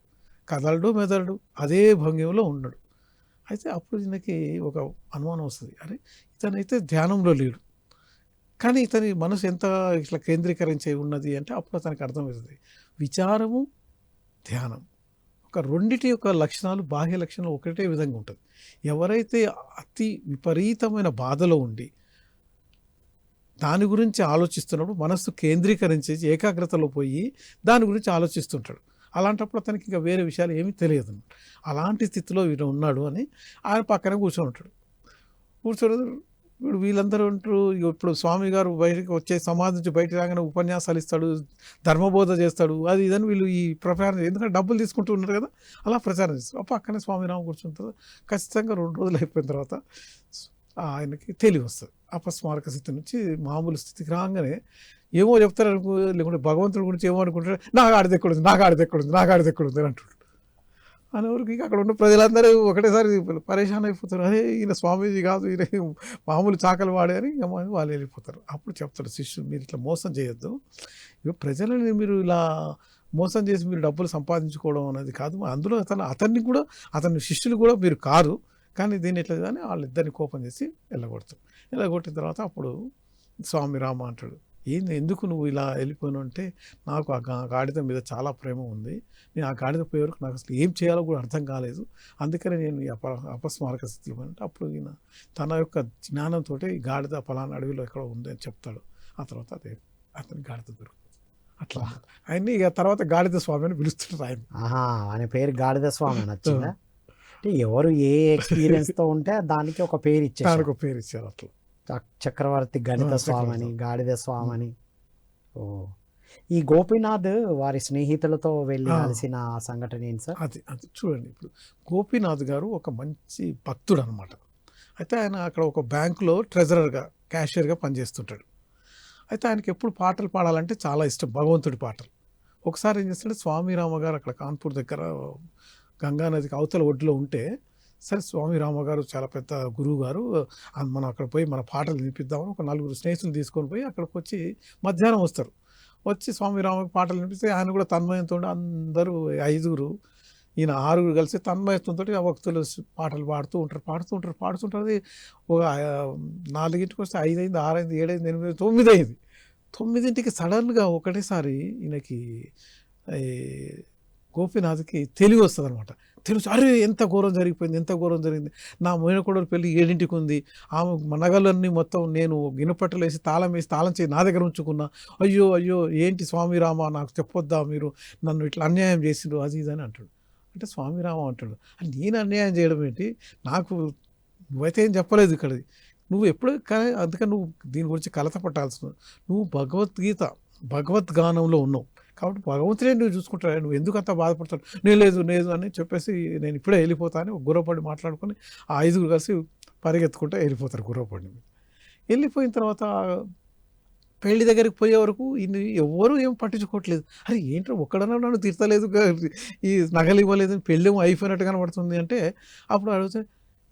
కదలడు మెదలడు, అదే భంగిమలో ఉన్నాడు. అయితే అప్పుడు ఈయనకి ఒక అనుమానం వస్తుంది, అరే ఇతనైతే ధ్యానంలో లేడు, కానీ ఇతని మనసు ఎంత ఇట్లా కేంద్రీకరించి ఉన్నది అంటే అప్పుడు అతనికి అర్థమవుతుంది, విచారము ధ్యానం ఒక రెండిటి యొక్క లక్షణాలు బాహ్య లక్షణాలు ఒకటే విధంగా ఉంటుంది. ఎవరైతే అతి విపరీతమైన బాధలో ఉండి దాని గురించి ఆలోచిస్తున్నప్పుడు మనస్సు కేంద్రీకరించేసి ఏకాగ్రతలో పోయి దాని గురించి ఆలోచిస్తుంటాడు. అలాంటప్పుడు అతనికి ఇంకా వేరే విషయాలు ఏమీ తెలియదు. అలాంటి స్థితిలో వీడు ఉన్నాడు అని ఆయన పక్కనే కూర్చొని ఉంటాడు. ఇప్పుడు వీళ్ళందరూ ఉంటారు. ఇప్పుడు స్వామి గారు బయటకు వచ్చే సమాధి నుంచి బయటకు రాగానే ఉపన్యాసాలు ఇస్తాడు, ధర్మబోధ చేస్తాడు, అది ఇదని వీళ్ళు ఈ ప్రచారం, ఎందుకంటే డబ్బులు తీసుకుంటూ ఉన్నారు కదా, అలా ప్రచారం చేస్తారు. పక్కనే స్వామిరామ కూర్చుంటారు. ఖచ్చితంగా 2 రోజులు అయిపోయిన తర్వాత ఆయనకి తెలివి వస్తుంది. అపస్మారక స్థితి నుంచి మామూలు స్థితికి రాగానే ఏమో చెప్తారు అనుకో, లేకుంటే భగవంతుడి గురించి ఏమో అనుకుంటారు, నాకు ఆడిదెక్కడుంది అని అంటుంటాడు. అనేవరకు ఇక అక్కడ ఉన్న ప్రజలందరూ ఒకటేసారి పరేషాన్ అయిపోతారు. అరే ఈయన స్వామీజీ కాదు, ఈయన మామూలు చాకలు వాడే అని ఇక వాళ్ళు వెళ్ళిపోతారు. అప్పుడు చెప్తాడు శిష్యుడు, మీరు ఇట్లా మోసం చేయొద్దు, ఇక ప్రజలని మీరు ఇలా మోసం చేసి మీరు డబ్బులు సంపాదించుకోవడం అనేది కాదు. అందులో అతన్ని శిష్యులు కూడా మీరు కాదు, కానీ దీన్ని ఎట్లా కానీ వాళ్ళిద్దరిని కోపం చేసి వెళ్ళగొట్టిన తర్వాత అప్పుడు స్వామి రామ అంటాడు, ఏంది ఎందుకు నువ్వు ఇలా వెళ్ళిపోయినావు అంటే, నాకు ఆ గాడిద మీద చాలా ప్రేమ ఉంది, నేను ఆ గాడిద పోయే వరకు నాకు అసలు ఏం చేయాలో కూడా అర్థం కాలేదు, అందుకని నేను ఈ అపస్మారక స్థితిలో అంటే అప్పుడు ఈయన తన యొక్క జ్ఞానంతో ఈ గాడిద ఫలానా అడవిలో ఎక్కడో ఉంది అని చెప్తాడు. ఆ తర్వాత అతని గాడిద దొరుకుతుంది. అట్లా ఆయన్ని ఇక తర్వాత గాడిద స్వామి అని పిలుస్తుంటారు. ఆయన పేరు గాడిద స్వామి అని వచ్చిందా? అంటే ఎవరు ఏ ఎక్స్పీరియన్స్తో ఉంటే దానికి ఒక పేరు ఇచ్చారు. అట్లా చక్రవర్తి గణిత స్వామి అని, గాడిద స్వామి అని. ఓ, ఈ గోపీనాథ్ వారి స్నేహితులతో వెళ్ళి కలిసిన సంఘటన ఏంటి సార్? అది చూడండి, ఇప్పుడు గోపీనాథ్ గారు ఒక మంచి భక్తుడు అనమాట. అయితే ఆయన అక్కడ ఒక బ్యాంకులో ట్రెజరర్గా, క్యాషియర్గా పనిచేస్తుంటాడు. అయితే ఆయనకి ఎప్పుడు పాటలు పాడాలంటే చాలా ఇష్టం, భగవంతుడి పాటలు. ఒకసారి ఏం చేస్తాడు, స్వామి రామ గారు అక్కడ కాన్పూర్ దగ్గర గంగానదికి అవతల ఒడ్డులో ఉంటే, సరే స్వామి రామ గారు చాలా పెద్ద గురువు గారు, మనం అక్కడ పోయి మన పాటలు వినిపిద్దామని ఒక 4 స్నేహితులు తీసుకొని పోయి అక్కడికి వచ్చి మధ్యాహ్నం వస్తారు. వచ్చి స్వామి రామకి పాటలు వినిపిస్తే ఆయన కూడా తన్మయంతో, అందరూ 5 ఈయన 6 కలిసి తన్మయత్వంతో ఆ భక్తులు పాటలు పాడుతుంటారు. అది ఒక 4ంటికి వస్తే 5 అయింది, 6 అయింది, 7 అయింది, 8 9 అయింది. 9ంటికి సడన్గా ఒకటేసారి ఈయనకి గోపీనాథ్కి తెలివి వస్తుంది అనమాట. తెలుసు, అరే ఎంత ఘోరం జరిగింది, నా మేనకోడలు పెళ్ళి 7ంటికి ఉంది, ఆమె నగలన్నీ మొత్తం నేను గిన్నెపట్టలు వేసి తాళం చేసి నా దగ్గర ఉంచుకున్నా, అయ్యో ఏంటి స్వామి రామ నాకు చెప్పొద్దా, మీరు నన్ను ఇట్లా అన్యాయం చేసిండ్రు, అది ఇది అని అంటాడు. అంటే స్వామి రామ అంటాడు, నేను అన్యాయం చేయడం ఏంటి, నాకు నువ్వైతే ఏం చెప్పలేదు ఇక్కడ, నువ్వు ఎప్పుడు కానీ, అందుకని నువ్వు దీని గురించి కలత పట్టాల్సిన, నువ్వు భగవద్గానంలో ఉన్నావు కాబట్టి భగవంతుడే నువ్వు చూసుకుంటాడు, నువ్వు ఎందుకు అంత బాధపడతాడు, నేను లేదు అని చెప్పేసి నేను ఇప్పుడే వెళ్ళిపోతా అని గుర్రపడి మాట్లాడుకొని ఆ 5 కలిసి పరిగెత్తుకుంటూ వెళ్ళిపోతారు. గుర్రపడి వెళ్ళిపోయిన తర్వాత పెళ్లి దగ్గరికి పోయే వరకు ఎవరు ఏం పట్టించుకోవట్లేదు. అరే ఏంటో ఒక్కడన్నా నన్ను తీర్చలేదు, ఈ నగలు ఇవ్వలేదు, పెళ్ళేమో అయిపోయినట్టు కనబడుతుంది అంటే, అప్పుడు అడిగితే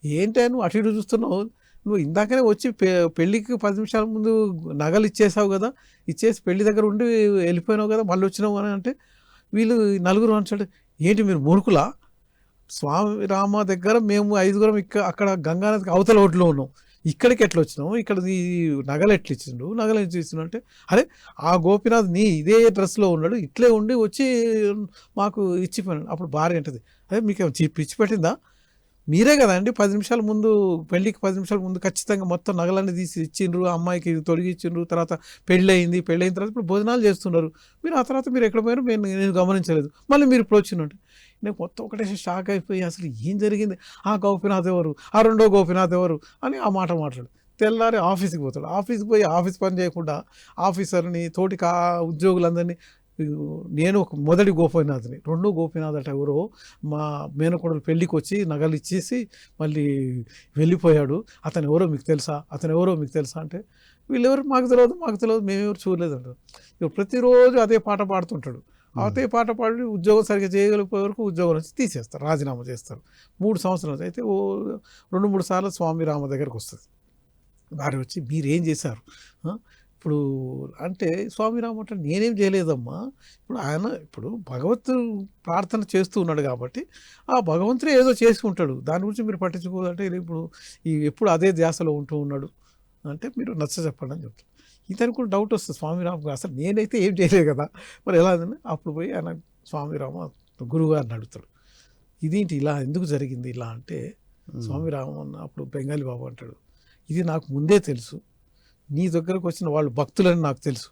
ఏంటి నువ్వు అటు ఇటు చూస్తున్నావు, నువ్వు ఇందాకనే వచ్చి పెళ్ళికి 10 నిమిషాల ముందు నగలు ఇచ్చేసావు కదా, ఇచ్చేసి పెళ్లి దగ్గర ఉండి వెళ్ళిపోయినావు కదా, మళ్ళీ వచ్చినావు అని అంటే, వీళ్ళు 4 అంటాడు, ఏంటి మీరు మూర్ఖులా, స్వామి రామ దగ్గర మేము 5 అక్కడ గంగానదికి అవతల ఒడ్లో ఉన్నాం, ఇక్కడికి ఎట్లా వచ్చినాము, ఇక్కడ ఈ నగలు ఎట్లా ఇచ్చిండు అంటే, అరే ఆ గోపీనాథ్ ఇదే డ్రెస్లో ఉన్నాడు, ఇట్లే ఉండి వచ్చి మాకు ఇచ్చిపోయినాడు. అప్పుడు భార్య అంటది, అదే మీకు పిచ్చి పెట్టిందా, మీరే కదండి 10 నిమిషాల ముందు, పెళ్ళికి 10 నిమిషాల ముందు ఖచ్చితంగా మొత్తం నగలన్నీ తీసి ఇచ్చిండ్రు, అమ్మాయికి తొలగిచ్చిండ్రు, తర్వాత పెళ్ళయిన తర్వాత ఇప్పుడు భోజనాలు చేస్తున్నారు, మీరు ఆ తర్వాత మీరు ఎక్కడ పోయారు నేను గమనించలేదు, మళ్ళీ మీరు ఇప్పుడు వచ్చినట్టు. నేను మొత్తం ఒకటే షాక్ అయిపోయి, అసలు ఏం జరిగింది, ఆ గోపీనాథ్ ఎవరు, ఆ 2వ గోపీనాథ్ ఎవరు అని ఆ మాట మాట్లాడు. తెల్లారి ఆఫీస్కి పోతాడు. ఆఫీస్కి పోయి ఆఫీస్ పని చేయకుండా ఆఫీసర్ని, తోటి ఉద్యోగులందరినీ, నేను ఒక మొదటి గోపీనాథ్ని, 2వ గోపీనాథ్ అంటే ఎవరో మా మేనకోడలు పెళ్ళికి వచ్చి నగలు ఇచ్చేసి మళ్ళీ వెళ్ళిపోయాడు, అతను ఎవరో మీకు తెలుసా అంటే, వీళ్ళెవరు మాకు తెలియదు మేమెవరు చూడలేదు అంటారు. ఇక ప్రతిరోజు అదే పాట పాడుతుంటాడు. అదే పాట పాడి ఉద్యోగం సరిగ్గా చేయగలిగిపోయే వరకు ఉద్యోగం నుంచి తీసేస్తారు, రాజీనామా చేస్తారు. 3 సంవత్సరాలు అయితే 2-3 సార్లు స్వామి రామ దగ్గరకు వస్తుంది. భార్య వచ్చి మీరేం చేశారు, ఇప్పుడు అంటే స్వామి రామ అంటే నేనేం చేయలేదమ్మా, ఇప్పుడు భగవంతుడు ప్రార్థన చేస్తూ ఉన్నాడు కాబట్టి ఆ భగవంతుడే ఏదో చేసుకుంటాడు, దాని గురించి మీరు పట్టించుకోవాలంటే ఇప్పుడు ఎప్పుడు అదే ధ్యాసలో ఉంటూ ఉన్నాడు అంటే మీరు నచ్చ చెప్పండి అని చెప్తాడు. ఇతనికి కూడా డౌట్ వస్తుంది, స్వామి రామ అసలు నేనైతే ఏం చేయలేదు కదా, మరి ఎలా అని. అప్పుడు పోయి ఆయన స్వామి రామ గురువుగారిని అడుగుతాడు, ఇదేంటి ఇలా ఎందుకు జరిగింది ఇలా అంటే, స్వామి రామన్న అప్పుడు బెంగాలీ బాబు అంటాడు, ఇది నాకు ముందే తెలుసు, నీ దగ్గరకు వచ్చిన వాళ్ళు భక్తులని నాకు తెలుసు.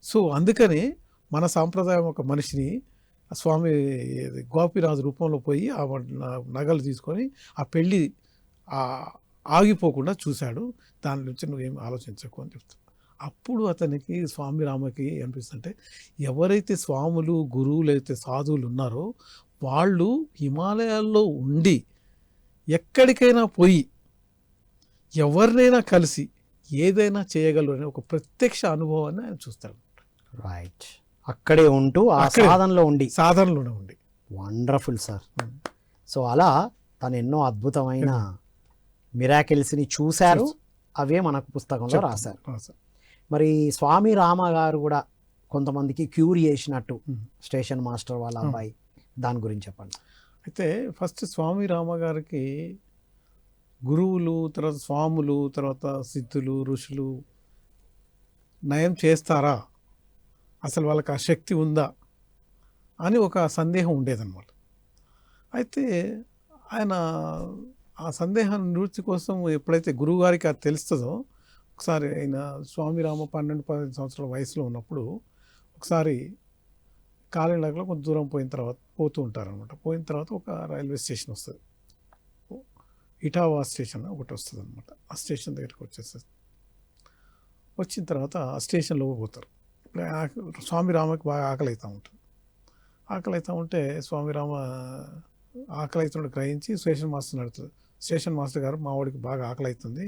సో అందుకని మన సాంప్రదాయం ఒక మనిషిని స్వామి గోపిరాజు రూపంలో పోయి ఆ నగలు తీసుకొని ఆ పెళ్ళి ఆగిపోకుండా చూశాడు, దాని నుంచి నువ్వేం ఆలోచించకు అని చెప్తాడు. అప్పుడు అతనికి స్వామి రామకి అనిపిస్తుంటే, ఎవరైతే స్వాములు గురువులు అయితే సాధువులు ఉన్నారో వాళ్ళు హిమాలయాల్లో ఉండి ఎక్కడికైనా పోయి ఎవరినైనా కలిసి ఏదైనా చేయగలరు అనే ఒక ప్రత్యక్ష అనుభవాన్ని ఆయన చూస్తాడు. రైట్, అక్కడే ఉంటూ ఆ సాధనలోనే ఉండి. Wonderful sir. సో అలా తను ఎన్నో అద్భుతమైన మిరాకిల్స్ని చూశారు, అవే మనకు పుస్తకంలో రాశారు. మరి స్వామి రామ గారు కూడా కొంతమందికి క్యూర్ చేసినట్టు స్టేషన్ మాస్టర్ వాళ్ళ అబ్బాయి, దాని గురించి చెప్పండి. అయితే ఫస్ట్ స్వామి రామ గారికి గురువులు, తర్వాత స్వాములు, తర్వాత సిద్ధులు, ఋషులు నయం చేస్తారా, అసలు వాళ్ళకి ఆ శక్తి ఉందా అని ఒక సందేహం ఉండేదన్నమాట. అయితే ఆయన ఆ సందేహం నివృత్తి కోసం ఎప్పుడైతే గురువుగారికి అది తెలుస్తుందో, ఒకసారి ఆయన స్వామి రామ 12-15 సంవత్సరాల వయసులో ఉన్నప్పుడు ఒకసారి కాలినడకలో కొంత దూరం పోతూ ఉంటారనమాట. పోయిన తర్వాత ఒక రైల్వే స్టేషన్ వస్తుంది, ఇటావా స్టేషన్ ఒకటి వస్తుంది అనమాట. ఆ స్టేషన్ దగ్గరికి వచ్చేస్తుంది. వచ్చిన తర్వాత ఆ స్టేషన్లో పోతారు. స్వామి రామకి బాగా ఆకలి అవుతూ ఉంటుంది. ఆకలి అవుతూ ఉంటే స్వామి రామ ఆకలి అవుతుండే గ్రహించి స్టేషన్ మాస్టర్ నడుతుంది. స్టేషన్ మాస్టర్ గారు, మా వాడికి బాగా ఆకలి అవుతుంది,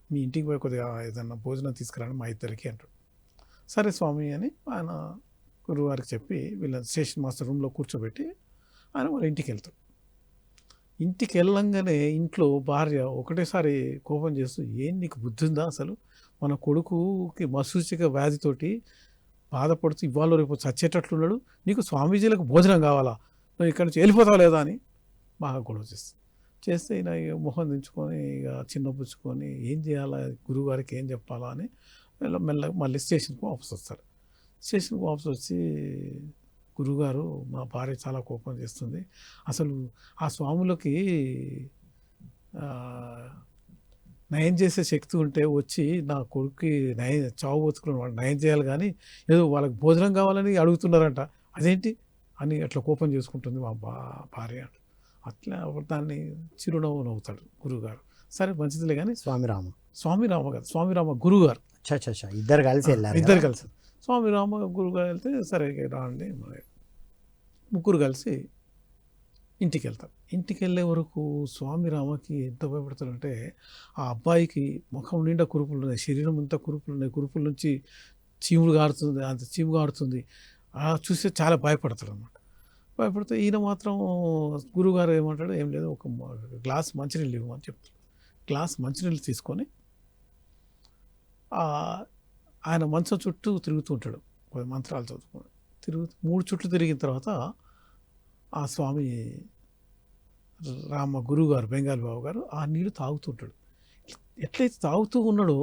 మీ ఇంటికి పోయి కొద్దిగా ఏదన్నా భోజనం తీసుకురాని మా ఇద్దరికి అంటాడు. సరే స్వామి అని ఆయన గురువుగారికి చెప్పి వీళ్ళ స్టేషన్ మాస్టర్ రూమ్లో కూర్చోబెట్టి ఆయన వాళ్ళ ఇంటికి వెళ్తాడు. ఇంటికి వెళ్ళంగానే ఇంట్లో భార్య ఒకటేసారి కోపం చేస్తూ, ఏం నీకు బుద్ధి ఉందా అసలు, మన కొడుకుకి మసూచిక వ్యాధితోటి బాధపడుతూ ఇవాళ రేపు చచ్చేటట్లున్నాడు, నీకు స్వామీజీలకు భోజనం కావాలా, నువ్వు ఇక్కడి నుంచి వెళ్ళిపోతావు లేదా అని బాగా గొడవ చేస్తే ఈయన మొహం దించుకొని ఇక చిన్నపుచ్చుకొని ఏం చేయాలా, గురువుగారికి ఏం చెప్పాలా అని మెల్లగా మళ్ళీ స్టేషన్కి వాపసు వస్తారు. స్టేషన్కి వాపసు వచ్చి, గురువుగారు మా భార్య చాలా కోపం చేస్తుంది, అసలు ఆ స్వాములకి నయం చేసే శక్తి ఉంటే వచ్చి నా కొడుక్కి చావు బతుకులను వాళ్ళు నయం చేయాలి, కానీ ఏదో వాళ్ళకి భోజనం కావాలని అడుగుతున్నారంట, అదేంటి అని అట్లా కోపం చేసుకుంటుంది మా భార్య. అట్లా దాన్ని చిరునవ్వు నవ్వుతాడు గురువుగారు. సరే మంచిదిలే కానీ స్వామి రామ గురువుగారు ఇద్దరు కలిసి వెళ్ళారు. ఇద్దరు కలిసి స్వామి రామ గురువుగారు వెళ్తే సరే రాండి, ముగ్గురు కలిసి ఇంటికి వెళ్తారు. ఇంటికి వెళ్ళే వరకు స్వామి రామకి ఎంత భయపడతారంటే, ఆ అబ్బాయికి ముఖం నిండా కురుపులు ఉన్నాయి, శరీరం అంతా కురుపులు ఉన్నాయి, కురుపుల నుంచి చీము గారుతుంది. చూస్తే చాలా భయపడతాడు అన్నమాట. భయపడితే ఈయన మాత్రం గురువుగారు ఏమంటాడు, ఏం లేదు, ఒక గ్లాస్ మంచినీళ్ళు ఇవ్వమని చెప్తాడు. గ్లాస్ మంచినీళ్ళు తీసుకొని ఆయన మంచం చుట్టూ తిరుగుతూ ఉంటాడు, మంత్రాలు చదువుకొని 3 చుట్లు తిరిగిన తర్వాత ఆ స్వామి రామ గురువుగారు, బెంగాలీ బాబు గారు ఆ నీళ్ళు తాగుతుంటాడు. ఎట్లయితే తాగుతూ ఉన్నాడో,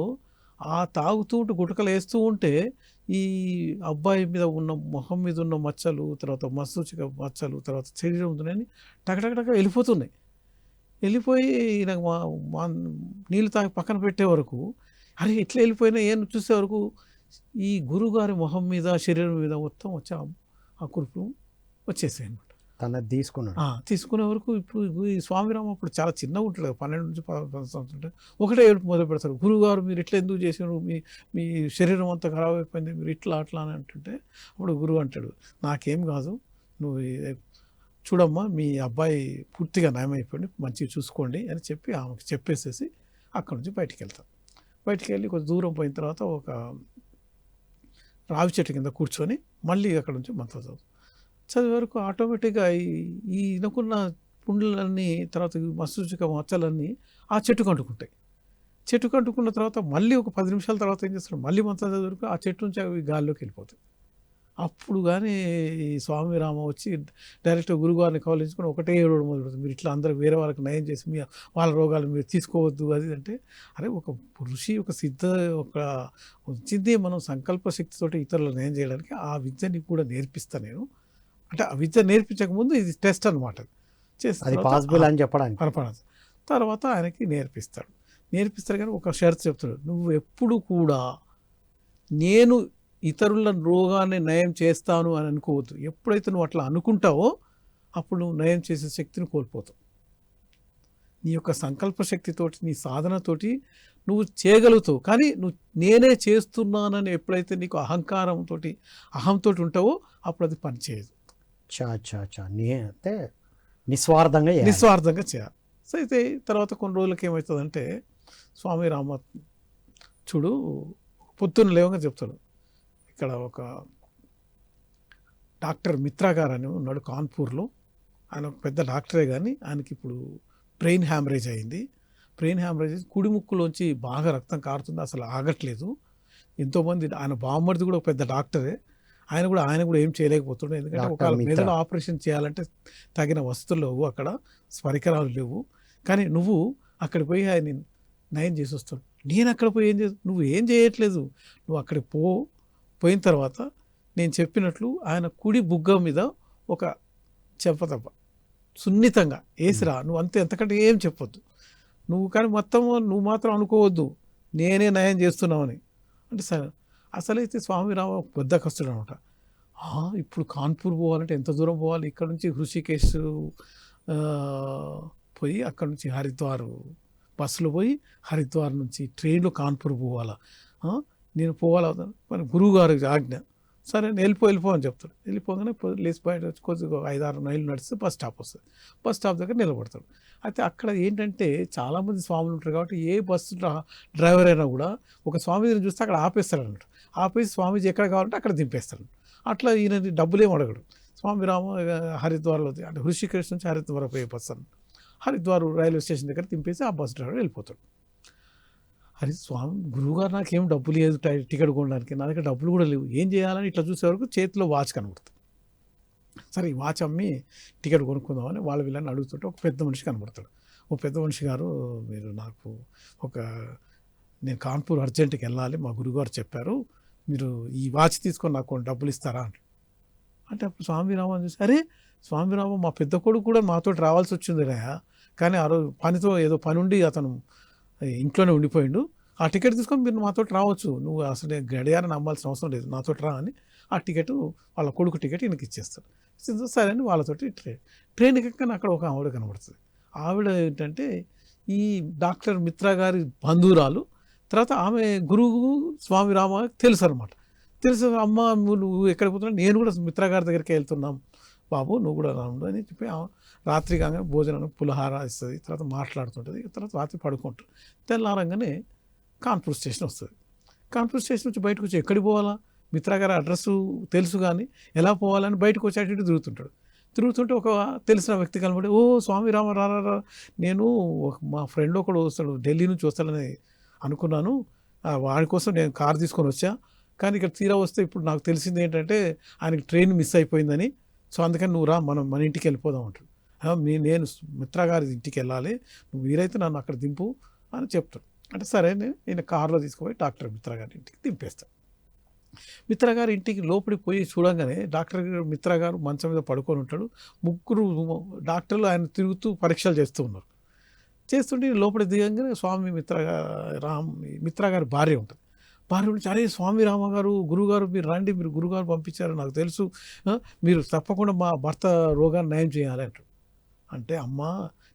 ఆ తాగుతూ గుటకలు వేస్తూ ఉంటే ఈ అబ్బాయి మీద ఉన్న మొహం మీద ఉన్న మచ్చలు, తర్వాత మసూచిక మచ్చలు, తర్వాత శరీరం ఉందని టకటక వెళ్ళిపోతున్నాయి. వెళ్ళిపోయి నాకు నీళ్ళు తాగి పక్కన పెట్టే వరకు, అరే ఇట్లా వెళ్ళిపోయినా ఏం చూసే వరకు ఈ గురువుగారి మొహం మీద శరీరం మీద మొత్తం వచ్చి ఆ కురుపులు వచ్చేసాయి అనమాట. తనది తీసుకునే వరకు ఇప్పుడు ఈ స్వామిరామ అప్పుడు చాలా చిన్నగా ఉంటాడు, 12 నుంచి 15 సంవత్సరాలు. ఒకటే ఏడుపు మొదలు పెడతారు, గురువుగారు మీరు ఇట్లా ఎందుకు చేసినారు, మీ శరీరం అంతా ఖరాబ్ అయిపోయింది, మీరు ఇట్లా అట్లా అని అంటుంటే అప్పుడు గురువు అంటాడు, నాకేం కాదు, నువ్వు చూడమ్మా మీ అబ్బాయి పూర్తిగా నయమైపోయింది, మంచిగా చూసుకోండి అని చెప్పి ఆమెకు చెప్పేసేసి అక్కడి నుంచి బయటికి వెళ్ళి కొంచెం దూరం పోయిన తర్వాత ఒక రావి చెట్టు కింద కూర్చొని మళ్ళీ అక్కడ నుంచి మంత్రం చదివే వరకు ఆటోమేటిక్గా ఈ ఇనుకున్న పుండ్లన్నీ, తర్వాత మసూచిక మచ్చలన్నీ ఆ చెట్టుకు అంటుకుంటాయి. చెట్టుకు అంటుకున్న తర్వాత మళ్ళీ ఒక 10 నిమిషాల తర్వాత ఏం చేస్తారు, మళ్ళీ మంత్రం చదివే వరకు ఆ చెట్టు నుంచి అవి గాల్లోకి వెళ్ళిపోతాయి. అప్పుడు కానీ ఈ స్వామి రామ వచ్చి డైరెక్ట్గా గురువుగారిని కవలించుకొని ఒకటే ఏడవడం మొదలుపెడుతుంది, మీరు ఇట్లా అందరూ వేరే వాళ్ళకి నయం చేసి వాళ్ళ రోగాలు మీరు తీసుకోవద్దు అది అంటే. అరే ఒక ఋషి, ఒక సిద్ధ, ఒక వచ్చింది మనం సంకల్ప శక్తితోటి ఇతరులను నయం చేయడానికి, ఆ విద్యని కూడా నేర్పిస్తాను నేను అంటే. ఆ విద్య నేర్పించకముందు ఇది టెస్ట్ అనమాట. చేసిన అది తర్వాత పాసిబుల్ అని చెప్పడానికి. పరపడాలి. తర్వాత ఆయనకి నేర్పిస్తారు కానీ ఒక షరతు చెప్తాడు, నువ్వు ఎప్పుడు కూడా నేను ఇతరుల రోగాన్ని నయం చేస్తాను అని అనుకోవద్దు. ఎప్పుడైతే నువ్వు అట్లా అనుకుంటావో అప్పుడు నువ్వు నయం చేసే శక్తిని కోల్పోతావు. నీ యొక్క సంకల్ప శక్తితోటి, నీ సాధనతోటి నువ్వు చేయగలుగుతావు. కానీ నువ్వు నేనే చేస్తున్నానని ఎప్పుడైతే నీకు అహంతో ఉంటావో అప్పుడు అది పనిచేయదు. అంటే నిస్వార్థంగా చేయాలి. సో అయితే తర్వాత కొన్ని రోజులకి ఏమవుతుందంటే స్వామి రామ చూడు పొద్దున్న లేవగా చెప్తాడు, ఇక్కడ ఒక డాక్టర్ మిత్రా గారు అని ఉన్నాడు కాన్పూర్లో. ఆయన ఒక పెద్ద డాక్టరే కానీ ఆయనకి ఇప్పుడు బ్రెయిన్ హ్యామరేజ్ అయింది. బ్రెయిన్ హ్యామరేజ్ కుడి ముక్కులోంచి బాగా రక్తం కారుతుంది, అసలు ఆగట్లేదు. ఎంతోమంది ఆయన బామ్మడిది కూడా ఒక పెద్ద డాక్టరే, ఆయన కూడా ఏం చేయలేకపోతున్నాడు. ఎందుకంటే ఒక మెదడు ఆపరేషన్ చేయాలంటే తగిన వస్తువులు లేవు, అక్కడ పరికరాలు లేవు. కానీ నువ్వు అక్కడికి పోయి ఆయన నయం చేసి వస్తాడు. నేను అక్కడ పోయి నువ్వు ఏం చేయట్లేదు. నువ్వు అక్కడికి పోయిన తర్వాత నేను చెప్పినట్లు ఆయన కుడి బుగ్గ మీద ఒక చెప్పదబ్బ సున్నితంగా వేసిరా, నువ్వు ఎంతకంటే ఏం చెప్పొద్దు నువ్వు. కానీ నువ్వు మాత్రం అనుకోవద్దు నేనే నయం చేస్తున్నావని. అంటే సరే, అసలైతే స్వామిరామ పెద్ద కష్టం అనమాట. ఇప్పుడు కాన్పూర్ పోవాలంటే ఎంత దూరం పోవాలి? ఇక్కడ నుంచి హృషికేశ్ పోయి అక్కడ నుంచి హరిద్వార్ బస్సులో పోయి హరిద్వార్ నుంచి ట్రైన్లో కాన్పూర్ పోవాలా? నేను పోవాలా? మరి గురువుగారు ఆజ్ఞ. సరే నేను వెళ్ళిపో అని చెప్తాడు. వెళ్ళిపోగానే లేచి బయట కొద్దిగా 5-6 మైళ్ళు నడిస్తే బస్ స్టాప్ వస్తుంది. బస్ స్టాప్ దగ్గర నిలబడతాడు. అయితే అక్కడ ఏంటంటే చాలామంది స్వాములు ఉంటారు కాబట్టి ఏ బస్సు డ్రైవర్ అయినా కూడా ఒక స్వామీజీని చూస్తే అక్కడ ఆపేస్తాడు అన్నట్టు. ఆపేసి స్వామీజీ ఎక్కడ కావాలంటే అక్కడ దింపేస్తాడు. అట్లా ఈయన డబ్బులేం అడగడు. స్వామి రామ హరిద్వార్లో అంటే హృషికేశ్ నుంచి హరిద్వార్ పోయే బస్ అని హరిద్వార్ రైల్వే స్టేషన్ దగ్గర దింపేసి ఆ బస్ డ్రైవర్ వెళ్ళిపోతాడు. అరే స్వామి గురువుగారు నాకేం డబ్బులు లేదు టికెట్ కొనడానికి, నా దగ్గర డబ్బులు కూడా లేవు, ఏం చేయాలని ఇట్లా చూసే వరకు చేతిలో వాచ్ కనబడుతుంది. సరే ఈ వాచ్ అమ్మి టికెట్ కొనుక్కుందామని వీళ్ళని అడుగుతుంటే ఒక పెద్ద మనిషి కనబడతాడు. ఓ పెద్ద మనిషి గారు, మీరు నాకు నేను కాన్పూర్ అర్జెంట్కి వెళ్ళాలి, మా గురువుగారు చెప్పారు, మీరు ఈ వాచ్ తీసుకొని నాకు డబ్బులు ఇస్తారా అంటే అప్పుడు స్వామిరామ చూసి, అరే స్వామిరామ మా పెద్ద కొడుకు కూడా మాతో రావాల్సి వచ్చింది రా, కానీ ఆ రోజు ఏదో పని ఉండి అతను ఇంట్లోనే ఉండిపోయిండు, ఆ టికెట్ తీసుకొని మీరు మాతో రావచ్చు, నువ్వు అసలు గడియారని నమ్మాల్సిన అవసరం లేదు, నాతో రా అని ఆ టికెట్ వాళ్ళ కొడుకు టికెట్ ఈయనకి ఇచ్చేస్తాడు. సరే అని వాళ్ళతోటి ట్రైన్ ఎక్కగానే అక్కడ ఒక ఆవిడ కనబడుతుంది. ఆవిడ ఏంటంటే ఈ డాక్టర్ మిత్రా గారి బంధువురాలు. తర్వాత ఆమె గురువు స్వామిరామ తెలుసు అనమాట. తెలుసు, అమ్మ నువ్వు ఎక్కడికి పోతున్నావు, నేను కూడా మిత్రా గారి దగ్గరికి వెళ్తున్నాం బాబు, నువ్వు కూడా రాను అని చెప్పి రాత్రి కాగానే భోజనం పులిహార ఇస్తుంది. తర్వాత మాట్లాడుతుంటుంది. తర్వాత రాత్రి పడుకుంటుంది. తెల్లారంగానే కాన్పూర్ స్టేషన్ వస్తుంది. కాన్పూర్ స్టేషన్ నుంచి బయటకు వచ్చి ఎక్కడికి పోవాలా, మిత్రా గారి అడ్రస్ తెలుసు కానీ ఎలా పోవాలని బయటకు వచ్చి అటు తిరుగుతుంటే ఒక తెలిసిన వ్యక్తి కనబడి, ఓ స్వామిరామ రా, నేను మా ఫ్రెండ్ ఒకడు వస్తాడు, ఢిల్లీ నుంచి వస్తాడని అనుకున్నాను, వాడి కోసం నేను కారు తీసుకొని వచ్చా, కానీ ఇక్కడ తీరా వస్తే ఇప్పుడు నాకు తెలిసింది ఏంటంటే ఆయనకి ట్రైన్ మిస్ అయిపోయిందని, సో అందుకని నువ్వు రా, మన ఇంటికి వెళ్ళిపోదాం అంటాడు. నేను మిత్రా గారి ఇంటికి వెళ్ళాలి, నువ్వు వీరైతే నన్ను అక్కడ దింపు అని చెప్తాడు. అంటే సరే నేను కారులో తీసుకుపోయి డాక్టర్ మిత్రా గారి ఇంటికి దింపేస్తాను. మిత్రా గారి ఇంటికి లోపలికి పోయి చూడంగానే డాక్టర్ మిత్రా గారు మంచం మీద పడుకొని ఉంటాడు. 3 డాక్టర్లు ఆయన తిరుగుతూ పరీక్షలు చేస్తూ ఉన్నారు. చేస్తుంటే లోపలికి దిగంగానే స్వామి మిత్రా గారి భార్య ఉంటుంది. భార్య నుంచి, అరే స్వామి రామ గారు, గురువుగారు మీరు రండి, మీరు గురుగారు పంపించారు, నాకు తెలుసు, మీరు తప్పకుండా మా భర్త రోగాన్ని నయం చేయాలి అంటారు. అంటే అమ్మా,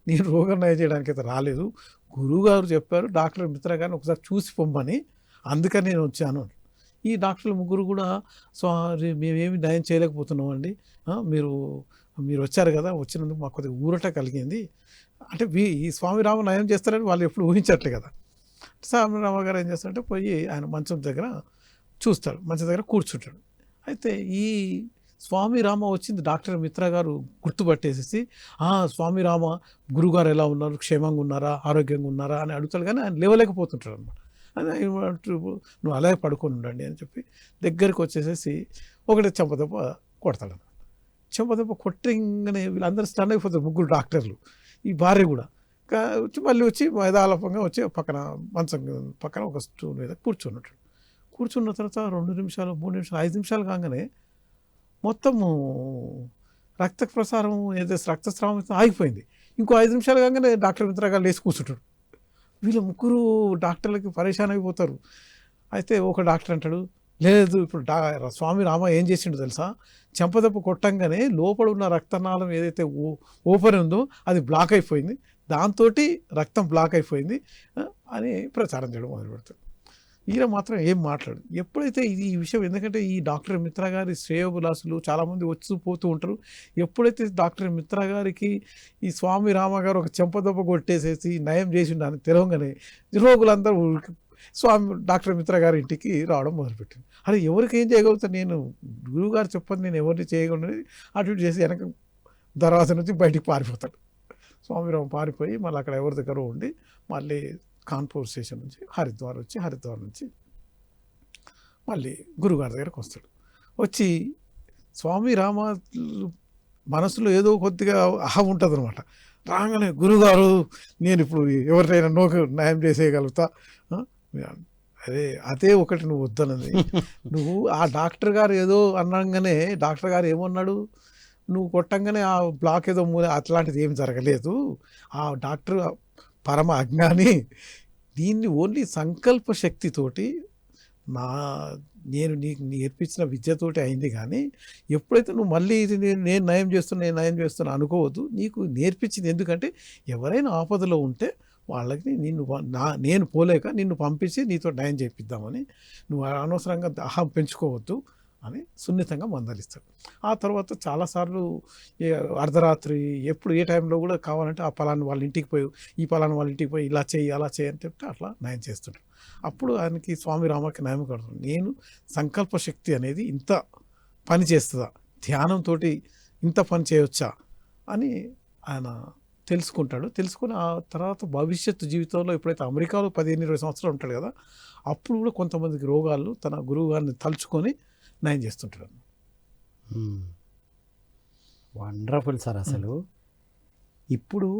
నేను రోగం నయం చేయడానికి అయితే రాలేదు, గురువుగారు చెప్పారు డాక్టర్ మిత్రా గారిని ఒకసారి చూసి పొమ్మని, అందుకని నేను వచ్చాను. ఈ డాక్టర్లు 3 కూడా, మేమేమి నయం చేయలేకపోతున్నాం అండి, మీరు వచ్చారు కదా, వచ్చినందుకు మాకు కొద్దిగా ఊరట కలిగింది అంటే ఈ స్వామిరామ నయం చేస్తారని వాళ్ళు ఎప్పుడు ఊహించట్లే కదా. స్వామిరామ గారు ఏం చేస్తారంటే పోయి ఆయన మంచం దగ్గర చూస్తాడు, మంచం దగ్గర కూర్చుంటాడు. అయితే ఈ స్వామిరామ వచ్చింది డాక్టర్ మిత్రా గారు గుర్తుపట్టేసేసి, స్వామిరామ గురుగారు ఎలా ఉన్నారు, క్షేమంగా ఉన్నారా, ఆరోగ్యంగా ఉన్నారా అని అడుగుతాడు. కానీ ఆయన లేవలేకపోతుంటాడు అనమాట. నువ్వు అలాగే పడుకొని ఉండండి అని చెప్పి దగ్గరికి వచ్చేసేసి ఒకటి చెంపదెబ్బ కొడతాడు అనమాట. చెంపదెబ్బ కొట్టంగానే వీళ్ళందరూ స్టన్ అయిపోతారు, 3 డాక్టర్లు, ఈ భార్య కూడా. మళ్ళీ వచ్చి యథాలాపంగా వచ్చి మంచం పక్కన ఒక స్టూల్ మీద కూర్చున్న తర్వాత 2 నిమిషాలు 3 నిమిషాలు 5 నిమిషాలు కాగానే మొత్తము రక్త ప్రసారం ఏదైతే రక్తస్రావం ఆగిపోయింది. ఇంకో 5 నిమిషాలు కాగానే డాక్టర్ మిత్ర గారు లేచి కూర్చుంటాడు. వీళ్ళు ముగ్గురు డాక్టర్లకి పరేషాన్ అయిపోతారు. అయితే ఒక డాక్టర్ అంటాడు, లేదు ఇప్పుడు స్వామి రామ ఏం చేసిండో తెలుసా, చెంపదెబ్బ కొట్టంగానే లోపల ఉన్న రక్తనాళం ఏదైతే ఓపెన్ ఉందో అది బ్లాక్ అయిపోయింది, దాంతో రక్తం బ్లాక్ అయిపోయింది అని ప్రచారం చేయడం మొదలు పెడతాడు. ఈయన మాత్రం ఏం మాట్లాడు. ఎప్పుడైతే ఈ విషయం, ఎందుకంటే ఈ డాక్టర్ మిత్ర గారి శ్రేయోభిలాసులు చాలామంది వచ్చి పోతూ ఉంటారు. ఎప్పుడైతే డాక్టర్ మిత్ర గారికి ఈ స్వామి రామ గారు ఒక చెంపదెబ్బ కొట్టేసేసి నయం చేసిండు అని తెలవగానే రోగులందరూ డాక్టర్ మిత్ర గారి ఇంటికి రావడం మొదలుపెట్టింది. అరే ఎవరికి ఏం చేయగలుగుతాను నేను, గురువుగారు చెప్పని నేను ఎవరిని చేయగలను అటు ఇటు చేసి వెనక దర్వాజా నుంచి బయటికి పారిపోతాడు. స్వామిరామ పారిపోయి మళ్ళీ అక్కడ ఎవరి దగ్గర ఉండి మళ్ళీ కాన్పూర్ స్టేషన్ నుంచి హరిద్వార్ వచ్చి హరిద్వార్ నుంచి మళ్ళీ గురుగారి దగ్గరకు వస్తాడు. వచ్చి స్వామి రామ మనసులో ఏదో కొద్దిగా అహం ఉంటుంది అనమాట. రాగానే గురుగారు నేను ఇప్పుడు ఎవరినైనా నోకు న్యాయం చేసేయగలుగుతా, అదే ఒకటి నువ్వు వద్దన్నది. నువ్వు ఆ డాక్టర్ గారు ఏదో అనగానే డాక్టర్ గారు ఏమన్నాడు, నువ్వు కొట్టంగానే ఆ బ్లాక్ ఏదో అట్లాంటిది ఏం జరగలేదు, ఆ డాక్టర్ పరమ అజ్ఞాని, దీన్ని ఓన్లీ సంకల్ప శక్తితోటి నేను నీకు నేర్పించిన విద్యతోటి అయింది. కానీ ఎప్పుడైతే నువ్వు మళ్ళీ ఇది నేను నయం చేస్తున్నా అనుకోవద్దు. నీకు నేర్పించింది ఎందుకంటే ఎవరైనా ఆపదలో ఉంటే వాళ్ళకి నేను పోలేక నిన్ను పంపించి నీతో నయం చేపిద్దామని, నువ్వు అనవసరంగా అహం పెంచుకోవద్దు అని సున్నితంగా మందలిస్తాడు. ఆ తర్వాత చాలాసార్లు అర్ధరాత్రి ఎప్పుడు ఏ టైంలో కూడా కావాలంటే ఆ పలాని వాళ్ళ ఇంటికి పోయి ఈ పలాని వాళ్ళ ఇంటికి పోయి ఇలా చేయి అలా చేయి అని చెప్తే అట్లా నయం చేస్తుంటాడు. అప్పుడు ఆయనకి స్వామి రామకి నయం కడుతుంది. నేను సంకల్ప శక్తి అనేది ఇంత పని చేస్తుందా, ధ్యానంతో ఇంత పని చేయవచ్చా అని ఆయన తెలుసుకుంటాడు. తెలుసుకుని ఆ తర్వాత భవిష్యత్తు జీవితంలో ఎప్పుడైతే అమెరికాలో 15-20 సంవత్సరాలు ఉంటాడు కదా, అప్పుడు కూడా కొంతమందికి రోగాలు తన గురువు గారిని తలుచుకొని నయం చేస్తుంటాడు. Wonderful sir. అసలు ఇప్పుడు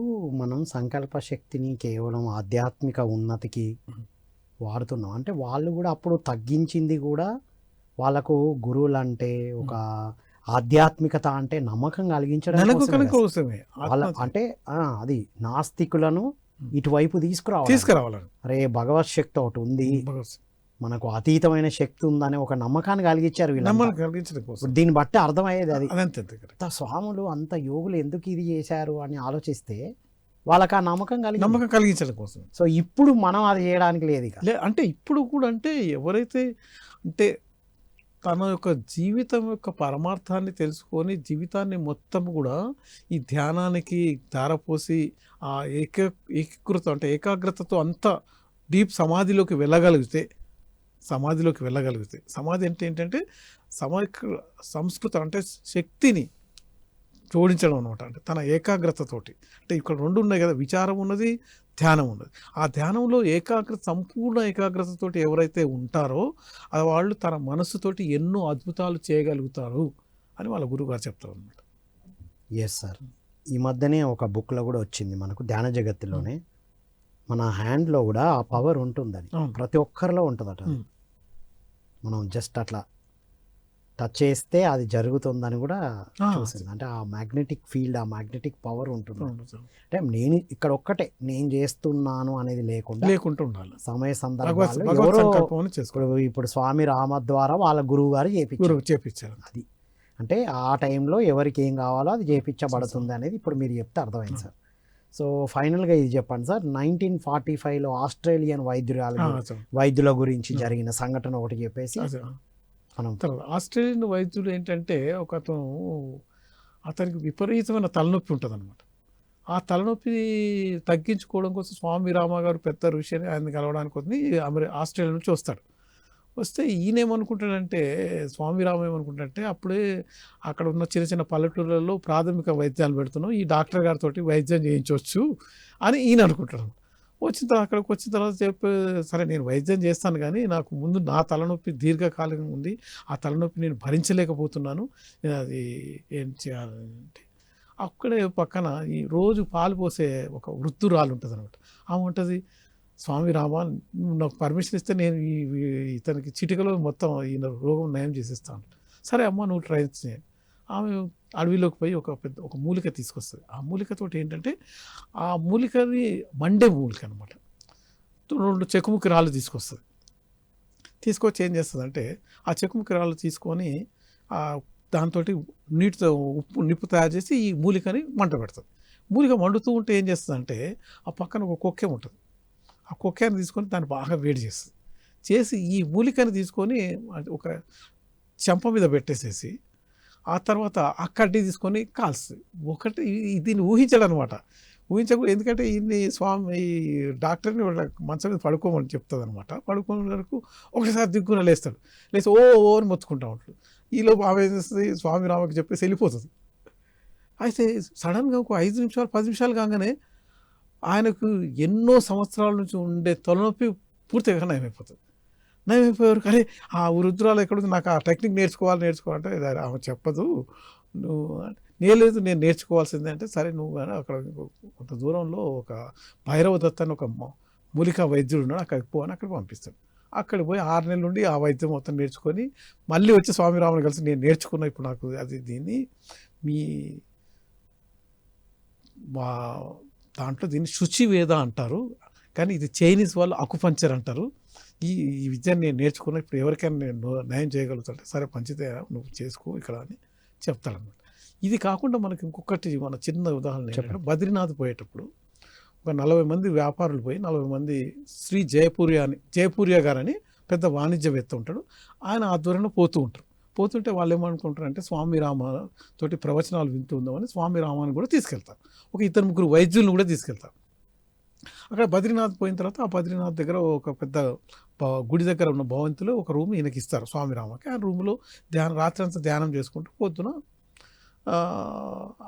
మనం సంకల్ప శక్తిని కేవలం ఆధ్యాత్మిక ఉన్నతికి వాడుతున్నాం. అంటే వాళ్ళు కూడా అప్పుడు తగ్గించింది కూడా వాళ్ళకు గురువులు అంటే ఒక ఆధ్యాత్మికత అంటే నమ్మకం కలిగించడం కోసమే. అంటే అది నాస్తికులను ఇటువైపు తీసుకురావాలి. అరే భగవత్ శక్తి ఒకటి ఉంది, మనకు అతీతమైన శక్తి ఉందనే ఒక నమ్మకాన్ని కలిగించారు వీళ్ళు. దీన్ని బట్టి అర్థమయ్యేది అది. స్వాములు అంత యోగులు ఎందుకు ఇది చేశారు అని ఆలోచిస్తే వాళ్ళకి ఆ నమ్మకం కలిగించడం కోసం. సో ఇప్పుడు మనం అది చేయడానికి లేదు ఇక. అంటే ఇప్పుడు కూడా అంటే ఎవరైతే అంటే తన యొక్క జీవితం యొక్క పరమార్థాన్ని తెలుసుకొని జీవితాన్ని మొత్తం కూడా ఈ ధ్యానానికి ధారపోసి ఆ ఏకీకృత అంటే ఏకాగ్రతతో అంత డీప్ సమాధిలోకి వెళ్ళగలిగితే సమాధి అంటే ఏంటంటే సంస్కృత అంటే శక్తిని జోడించడం అనమాట. అంటే తన ఏకాగ్రతతోటి, అంటే ఇక్కడ 2 ఉన్నాయి కదా, విచారం ఉన్నది, ధ్యానం ఉన్నది. ఆ ధ్యానంలో సంపూర్ణ ఏకాగ్రతతోటి ఎవరైతే ఉంటారో వాళ్ళు తన మనస్సుతోటి ఎన్నో అద్భుతాలు చేయగలుగుతారు అని వాళ్ళ గురువుగారు చెప్తారు అనమాట. Yes sir. ఈ మధ్యనే ఒక బుక్లో కూడా వచ్చింది మనకు, ధ్యాన జగత్తులోనే మన హ్యాండ్లో కూడా ఆ పవర్ ఉంటుందని, ప్రతి ఒక్కరిలో ఉంటుందట. మనం జస్ట్ అట్లా టచ్ చేస్తే అది జరుగుతుందని కూడా చూసింది. అంటే ఆ మ్యాగ్నెటిక్ ఫీల్డ్, ఆ మ్యాగ్నెటిక్ పవర్ ఉంటుంది. అంటే నేను ఇక్కడ ఒక్కటే నేను చేస్తున్నాను అనేది లేకుండా ఉండాలి. సమయ సందర్భాలు ఇప్పుడు స్వామి రామ ద్వారా వాళ్ళ గురువు గారు చేపించారు. అది అంటే ఆ టైంలో ఎవరికి ఏం కావాలో అది చేపించబడుతుంది అనేది ఇప్పుడు మీరు చెప్తే అర్థమైంది సార్. సో ఫైనల్గా ఇది చెప్పండి సార్, 1945లో ఆస్ట్రేలియన్ వైద్యుల గురించి జరిగిన సంఘటన ఒకటి చెప్పేసి మనం. ఆస్ట్రేలియన్ వైద్యులు ఏంటంటే అతనికి విపరీతమైన తలనొప్పి ఉంటుంది అనమాట. ఆ తలనొప్పి తగ్గించుకోవడం కోసం స్వామి రామ గారు పెద్ద ఋషిని ఆయన కలవడానికి ఆస్ట్రేలియా నుంచి వస్తే ఈయన ఏమనుకుంటాడంటే, స్వామి రామ ఏమనుకుంటాడంటే, అప్పుడే అక్కడ ఉన్న చిన్న చిన్న పల్లెటూళ్ళలో ప్రాథమిక వైద్యాలు పెడుతున్నాం, ఈ డాక్టర్ గారితో వైద్యం చేయించవచ్చు అని ఈయన అనుకుంటాడు. అక్కడికి వచ్చిన తర్వాత సరే నేను వైద్యం చేస్తాను కానీ నాకు ముందు నా తలనొప్పి దీర్ఘకాలికం ఉంది, ఆ తలనొప్పి నేను భరించలేకపోతున్నాను, అది ఏం చేయాలంటే అక్కడే పక్కన ఈ రోజు పాలు పోసే ఒక వృద్ధురాలు ఉంటుంది అనమాట. ఆమె ఉంటుంది, స్వామి రామ నువ్వు నాకు పర్మిషన్ ఇస్తే నేను ఇతనికి చిటికలో మొత్తం ఈయన రోగం నయం చేసేస్తాను. సరే అమ్మ నువ్వు ట్రై చేయండి. ఆమె అడవిలోకి పోయి ఒక మూలిక తీసుకొస్తుంది. ఆ మూలికతోటి ఏంటంటే ఆ మూలికని మండే మూలిక అనమాట. 2 చెకుముకి రాళ్ళు తీసుకొస్తుంది. తీసుకొచ్చి ఏం చేస్తుందంటే ఆ చెకుముకి రాళ్ళు తీసుకొని దాంతో నీటితో నిప్పు తయారు చేసి ఈ మూలికని మంట పెడుతుంది. మూలిక మండుతూ ఉంటే ఏం చేస్తుందంటే ఆ పక్కన ఒక కొక్కె ఉంటుంది. ఆ కొక్కెని తీసుకొని దాన్ని బాగా వేడి చేస్తుంది. చేసి ఈ మూలికని తీసుకొని ఒక చెంప మీద పెట్టేసేసి ఆ తర్వాత ఆ కడ్డీ తీసుకొని కాల్స్తుంది. ఒకటి దీన్ని ఊహించాడు అనమాట. ఎందుకంటే ఈ డాక్టర్ని మంచం మీద పడుకోమని చెప్తుంది అనమాట. పడుకునే వరకు ఒకటిసారి దిగ్గున లేస్తాడు. లేచి ఓ అని మొత్తుకుంటా ఉంటాడు. ఈలోపు ఆమె ఏం చేస్తుంది, స్వామి రామకి చెప్పేసి వెళ్ళిపోతుంది. అయితే సడన్గా ఒక 5 నిమిషాలు 10 నిమిషాలు కాగానే ఆయనకు ఎన్నో సంవత్సరాల నుంచి ఉండే తలనొప్పి పూర్తిగా నయమైపోతుంది. నయమైపోయారు. కానీ ఆ వృద్ధురాలు ఎక్కడుంది, నాకు ఆ టెక్నిక్ నేర్చుకోవాలంటే ఆమె చెప్పదు. నేను నేర్చుకోవాల్సిందే అంటే, సరే నువ్వు కానీ అక్కడ కొంత దూరంలో ఒక భైరవ దత్త అని ఒక మూలికా వైద్యుడు ఉన్నాడు, అక్కడికి పోని అక్కడికి పంపిస్తాడు. అక్కడికి పోయి 6 నెలల నుండి ఆ వైద్యం మొత్తం నేర్చుకొని మళ్ళీ వచ్చి స్వామిరాముని కలిసి నేను నేర్చుకున్నా, ఇప్పుడు నాకు దీన్ని దాంట్లో దీన్ని శుచివేద అంటారు, కానీ ఇది చైనీస్ వాళ్ళు అకుపంచర్ అంటారు. ఈ విద్యను నేను నేర్చుకున్నా, ఇప్పుడు ఎవరికైనా నేను నయం చేయగలుగుతాను. సరే పంచితే నువ్వు చేసుకో ఇక్కడ అని చెప్తాడన్నమాట. ఇది కాకుండా మనకి ఇంకొకటి మన చిన్న ఉదాహరణ ఏంటంటే, బద్రీనాథ్ పోయేటప్పుడు ఒక 40 మంది వ్యాపారులు పోయి 40 మంది శ్రీ జయపూరియా గారని పెద్ద వాణిజ్యవేత్త ఉంటాడు, ఆయన ఆధ్వర్యంలో పోతుంటే వాళ్ళు ఏమనుకుంటారు అంటే స్వామి రామ తోటి ప్రవచనాలు వింటూ ఉందామని స్వామి రామాన్ని కూడా తీసుకెళ్తారు. ఒక 2-3 వైద్యులను కూడా తీసుకెళ్తారు. అక్కడ బద్రీనాథ్ పోయిన తర్వాత ఆ బద్రీనాథ్ దగ్గర ఒక పెద్ద గుడి దగ్గర ఉన్న భవంతిలో ఒక రూమ్ ఈయనకి ఇస్తారు స్వామి రామకి. ఆ రూమ్లో రాత్రి అంతా ధ్యానం చేసుకుంటూ పొద్దున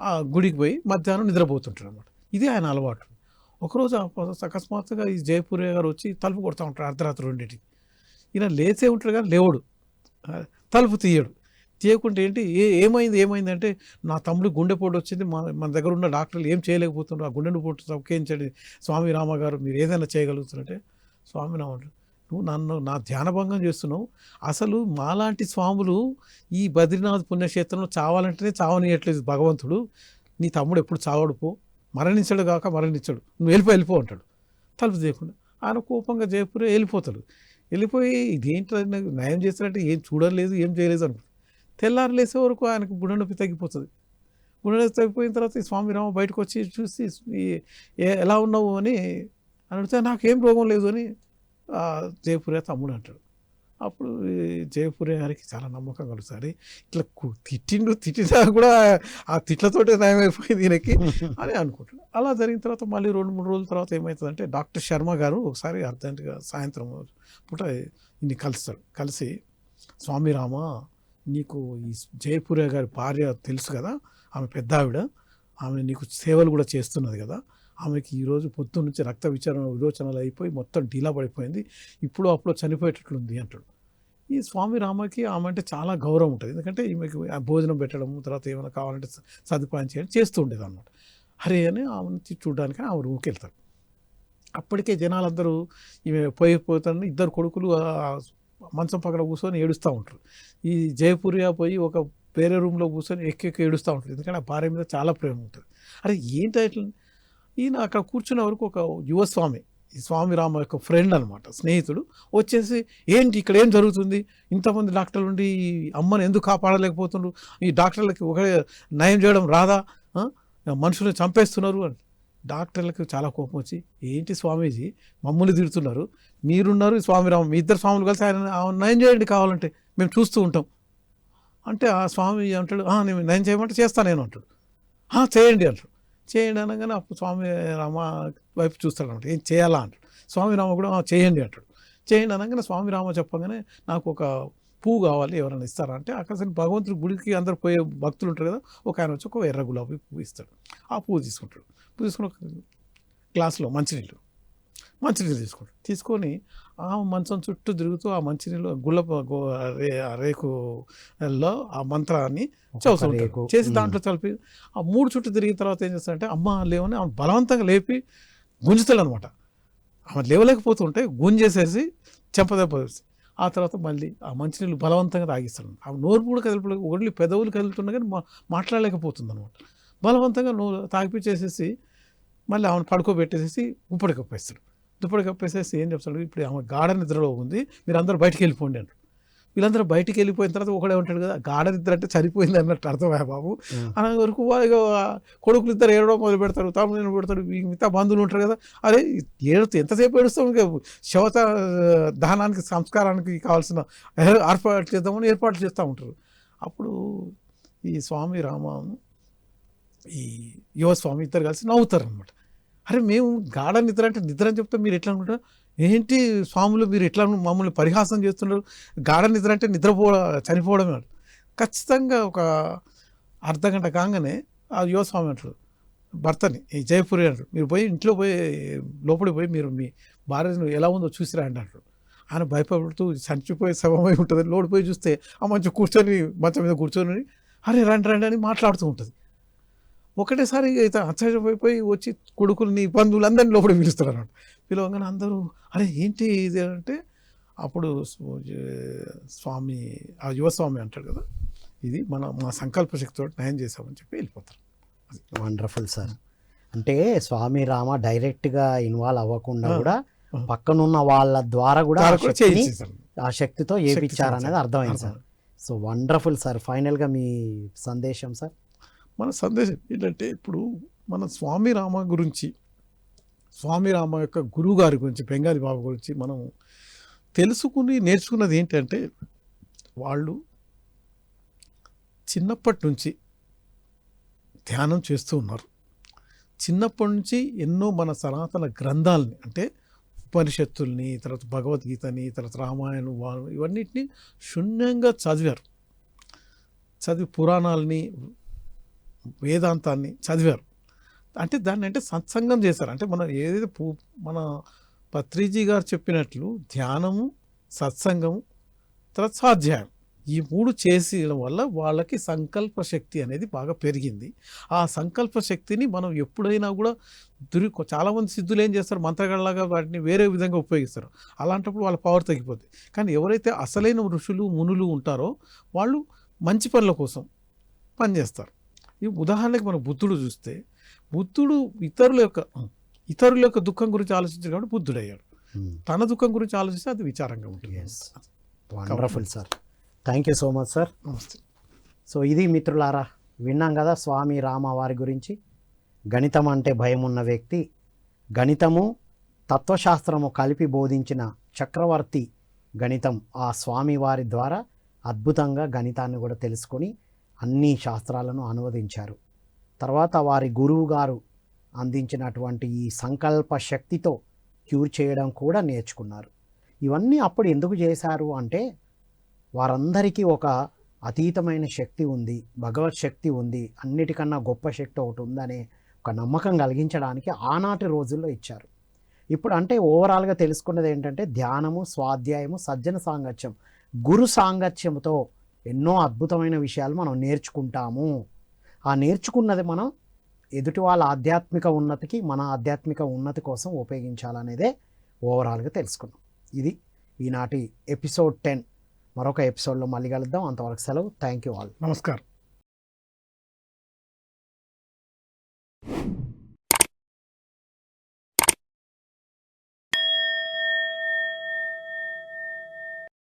ఆ గుడికి పోయి మధ్యాహ్నం నిద్రపోతుంటాడు అనమాట. ఇది ఆయన అలవాటు. ఒకరోజు అకస్మాత్తుగా ఈ జయపూర్య గారు వచ్చి తలుపు కొడతా ఉంటారు అర్ధరాత్రి 2ంటికి. ఈయన లేచే ఉంటాడు కానీ లేవడు, తలుపు తీయకుంటే ఏంటి ఏమైందంటే నా తమ్ముడు గుండెపోటు వచ్చింది, మన దగ్గర ఉన్న డాక్టర్లు ఏం చేయలేకపోతున్నారు, ఆ గుండెపోటు సౌఖ్యించండి స్వామి రామ గారు, మీరు ఏదైనా చేయగలుగుతారంటే స్వామి రామ నువ్వు నా ధ్యానభంగం చేస్తున్నావు, అసలు మాలాంటి స్వాములు ఈ బద్రీనాథ్ పుణ్యక్షేత్రంలో చావాలంటేనే చావనీయట్లేదు భగవంతుడు, నీ తమ్ముడు ఎప్పుడు చావడుపో, మరణించడు కాక మరణించడు, నువ్వు వెళ్ళిపో అంటాడు. తలుపు తీయకుండా ఆయన కోపంగా జయపూర్ వెళ్ళిపోయి ఇదేంటి నయం చేస్తారంటే ఏం చూడలేదు ఏం చేయలేదు అనుకుంటాడు. తెల్లారు లేసే వరకు ఆయనకు గుండె నొప్పి తగ్గిపోతుంది. గుండె నొప్పి తగ్గిపోయిన తర్వాత ఈ స్వామి రామ బయటకు వచ్చి చూసి ఎలా ఉన్నావు అని అడిగితే నాకేం రోగం లేదు అని జయపూర్య తమ్ముడు అంటాడు. అప్పుడు జయపూర్య గారికి చాలా నమ్మకం కలుగుతుంది. ఇట్లా తిట్టినా కూడా ఆ తిట్లతోటే నయమైపోయింది ఈయనకి అని అనుకుంటాడు. అలా జరిగిన తర్వాత మళ్ళీ 2-3 రోజుల తర్వాత ఏమవుతుందంటే డాక్టర్ శర్మ గారు ఒకసారి అర్జెంటుగా సాయంత్రం పూట ఇన్ని కలుస్తాడు. కలిసి స్వామి రామ నీకు ఈ జయపూర్య గారి భార్య తెలుసు కదా, ఆమె పెద్ద ఆమె నీకు సేవలు కూడా చేస్తున్నది కదా, ఆమెకి ఈరోజు పొద్దున్న నుంచి రక్త విరోచనాలు అయిపోయి మొత్తం డీలా పడిపోయింది, ఇప్పుడు అప్పుడు చనిపోయేటట్లుంది అంటాడు. ఈ స్వామి రామకి ఆమె అంటే చాలా గౌరవం ఉంటుంది, ఎందుకంటే ఈమెకి భోజనం పెట్టడం తర్వాత ఏమైనా కావాలంటే సదుపాయం చేయడం చేస్తూ ఉండేది అన్నమాట. హరే అని ఆమెను చూడడానికి ఆమె రూమ్కి వెళ్తారు. అప్పటికే జనాలందరూ ఈమె పోతారని 2 కొడుకులు మంచం పక్కన కూర్చొని ఏడుస్తూ ఉంటారు. ఈ జయపూర్య పోయి ఒక వేరే రూమ్లో కూర్చొని ఎక్కి ఏడుస్తూ ఉంటారు, ఎందుకంటే ఆ భార్య మీద చాలా ప్రేమ ఉంటుంది. అరే ఏంటి అట్లా, ఈయన అక్కడ కూర్చునే వరకు ఒక యువస్వామి, ఈ స్వామి రామ యొక్క ఫ్రెండ్ అనమాట, స్నేహితుడు వచ్చేసి ఏంటి ఇక్కడ ఏం జరుగుతుంది, ఇంతమంది డాక్టర్లు ఉండి ఈ అమ్మని ఎందుకు కాపాడలేకపోతున్నారు, ఈ డాక్టర్లకి ఒక నయం చేయడం రాదా, మనుషులను చంపేస్తున్నారు అని. డాక్టర్లకు చాలా కోపం వచ్చి ఏంటి స్వామీజీ మమ్మల్ని తిడుతున్నారు, మీరున్నారు స్వామి రామ, మీ 2 స్వాములు కలిసి ఆయన నయం చేయండి కావాలంటే మేము చూస్తూ ఉంటాం అంటే ఆ స్వామి అంటాడు నేను నయం చేయమంటే చేస్తాను నేను అంటాడు. చేయండి అంటాడు. చేయండి అనగానే అప్పుడు స్వామి రామ వైపు చూస్తాడు అనమాట, ఏం చేయాలా అంటాడు. స్వామి రామ కూడా చేయండి అంటాడు. చేయండి అనగానే స్వామి రామ చెప్పగానే నాకు ఒక పువ్వు కావాలి ఎవరైనా ఇస్తారా అంటే అక్కడ భగవంతుడి గుడికి అందరు పోయే భక్తులు ఉంటారు కదా, ఒక ఆయన వచ్చి ఒక ఎర్ర గులాబీ పువ్వు ఇస్తాడు. ఆ పువ్వు తీసుకుంటాడు. పువ్వు తీసుకుని ఒక గ్లాసులో మంచినీళ్ళు తీసుకుంటాడు. తీసుకొని ఆ మంచం చుట్టూ తిరుగుతూ ఆ మంచినీళ్ళు రేకులో ఆ మంత్రాన్ని చదువుతుంటాడు. చేసి దాంట్లో కలిపి ఆ 3 చుట్టూ తిరిగిన తర్వాత ఏం చేస్తాడంటే అమ్మ లేవని ఆమె బలవంతంగా లేపి గుంజుతాడు అనమాట. ఆమె లేవలేకపోతుంటే గుంజేసేసి చెంపదెబ్బ వేసి ఆ తర్వాత మళ్ళీ ఆ మంచినీళ్ళు బలవంతంగా తాగిస్తాడు. ఆ నోరు కూడా కదలలేదు, ఓన్లీ పెదవులు కదులుతున్నా కానీ మాట్లాడలేకపోతుంది అనమాట. బలవంతంగా నోరు తాగిపించేసేసి మళ్ళీ ఆమెను పడుకోబెట్టేసేసి దుప్పటి కప్పేస్తాడు. దుప్పటి కప్పేసేసి ఏం చెప్తాడు, ఇప్పుడు ఆమె గాఢ నిద్రలో ఉంది, మీరు అందరూ బయటికి వెళ్ళిపోండి అంటారు. వీళ్ళందరూ బయటికి వెళ్ళిపోయిన తర్వాత ఒకడే ఉంటాడు కదా, గాఢ నిద్ర అంటే చనిపోయింది అన్నట్టు అర్థమయ్యా బాబు. అనే వరకు ఇక కొడుకులు ఇద్దరు ఏడవడం మొదలు పెడతారు, తమ్ముడు పెడతాడు, మిగతా బంధువులు ఉంటారు కదా, అరే ఏడుతూ ఎంతసేపు ఏడుస్తాం, ఇంకా శవత దహనానికి సంస్కారానికి కావాల్సిన ఏర్పాట్లు చేద్దామని ఏర్పాట్లు చేస్తూ ఉంటారు. అప్పుడు ఈ స్వామి రామ ఈ యువస్వామి ఇద్దరు కలిసి నవ్వుతారు అనమాట. అరే మేము గాఢ నిద్ర అంటే నిద్ర అని చెప్తే మీరు ఎట్లా అనుకుంటారు, ఏంటి స్వాములు మీరు ఎట్లా మమ్మల్ని పరిహాసం చేస్తున్నారు, గాఢ నిద్ర అంటే చనిపోవడమే. ఖచ్చితంగా ఒక అర్ధగంట కాగానే ఆ యువస్వామి అంటాడు భర్తని, ఈ జయపురి అంటాడు, మీరు పోయి ఇంట్లో పోయి లోపలికి పోయి మీరు మీ భార్యను ఎలా ఉందో చూసిరా అంటాడు. ఆయన భయపడుతూ చనిపోయే శవమై ఉంటుంది, లోడిపోయి చూస్తే ఆ మంచి కూర్చొని మంచం మీద కూర్చొని అరే రండి రండి అని మాట్లాడుతూ ఉంటుంది. ఒకటేసారి అయితే ఆశ్చర్యపోయి వచ్చి కొడుకుల్ని బంధువులందరినీ లోపలికి పిలుస్తారు అన్నమాట. పిలవగానే అందరూ అరే ఏంటి ఇది అంటే అప్పుడు స్వామి ఆ యువస్వామి అంటాడు కదా, ఇది మా సంకల్ప శక్తితో న్యాయం చేసామని చెప్పి వెళ్ళిపోతారు. Wonderful sir. అంటే స్వామి రామ డైరెక్ట్గా ఇన్వాల్వ్ అవ్వకుండా కూడా పక్కనున్న వాళ్ళ ద్వారా కూడా ఆ శక్తితో ఏపిచ్చారనేది అర్థమైంది సార్. So wonderful sir. ఫైనల్గా మీ సందేశం సార్. మన సందేశం ఏంటంటే ఇప్పుడు మన స్వామి రామ గురించి, స్వామి రామ యొక్క గురువు గారి గురించి, బెంగాలీ బాబు గురించి మనం తెలుసుకుని నేర్చుకున్నది ఏంటంటే, వాళ్ళు చిన్నప్పటి నుంచి ధ్యానం చేస్తూ ఉన్నారు. చిన్నప్పటి నుంచి ఎన్నో మన సనాతన గ్రంథాలని అంటే ఉపనిషత్తుల్ని, తర్వాత భగవద్గీతని, తర్వాత రామాయణం ఇవన్నిటిని శూన్యంగా చదివారు. చదివి పురాణాలని, వేదాంతాన్ని చదివారు. అంటే దాన్ని అంటే సత్సంగం చేశారు. అంటే మనం ఏదైతే మన పత్రిజీ గారు చెప్పినట్లు ధ్యానము, సత్సంగము, తర్వాత స్వాధ్యాయం, ఈ 3 చేసేయడం వల్ల వాళ్ళకి సంకల్ప శక్తి అనేది బాగా పెరిగింది. ఆ సంకల్ప శక్తిని మనం ఎప్పుడైనా కూడా చాలామంది సిద్ధులు ఏం చేస్తారు, మంత్రగాళ్ళలాగా వాటిని వేరే విధంగా ఉపయోగిస్తారు. అలాంటప్పుడు వాళ్ళ పవర్ తగ్గిపోతుంది. కానీ ఎవరైతే అసలైన ఋషులు మునులు ఉంటారో వాళ్ళు మంచి పనుల కోసం పనిచేస్తారు. ఈ ఉదాహరణకి మనం బుద్ధుడు చూస్తే, బుద్ధుడు ఇతరుల యొక్క దుఃఖం గురించి ఆలోచించాడు కాబట్టి బుద్ధుడయ్యాడు. తన దుఃఖం గురించి ఆలోచిస్తే అది విచారంగా ఉంటుంది. Wonderful sir. Thank you so much sir. నమస్తే. సో ఇది మిత్రులారా, విన్నాం కదా స్వామి రామ వారి గురించి. గణితం అంటే భయం ఉన్న వ్యక్తి, గణితము తత్వశాస్త్రము కలిపి బోధించిన చక్రవర్తి గణితం ఆ స్వామి వారి ద్వారా అద్భుతంగా గణితాన్ని కూడా తెలుసుకొని అన్ని శాస్త్రాలను అనువదించారు. తర్వాత వారి గురువు గారు అందించినటువంటి ఈ సంకల్ప శక్తితో క్యూర్ చేయడం కూడా నేర్చుకున్నారు. ఇవన్నీ అప్పుడు ఎందుకు చేశారు అంటే, వారందరికీ ఒక అతీతమైన శక్తి ఉంది, భగవత్ శక్తి ఉంది, అన్నిటికన్నా గొప్ప శక్తి ఒకటి ఉందనే ఒక నమ్మకం కలిగించడానికి ఆనాటి రోజుల్లో ఇచ్చారు. ఇప్పుడు అంటే ఓవరాల్గా తెలుసుకున్నది ఏంటంటే, ధ్యానము, స్వాధ్యాయము, సజ్జన సాంగత్యం, గురు సాంగత్యంతో ఎన్నో అద్భుతమైన విషయాలు మనం నేర్చుకుంటాము. ఆ నేర్చుకున్నది మనం ఎదుటి వాళ్ళ ఆధ్యాత్మిక ఉన్నతికి, మన ఆధ్యాత్మిక ఉన్నతి కోసం ఉపయోగించాలనేదే ఓవరాల్గా తెలుసుకున్నాం. ఇది ఈనాటి ఎపిసోడ్ 10. మరొక ఎపిసోడ్లో మళ్ళీ కలుద్దాం. అంతవరకు సెలవు. Thank you all. నమస్కారం.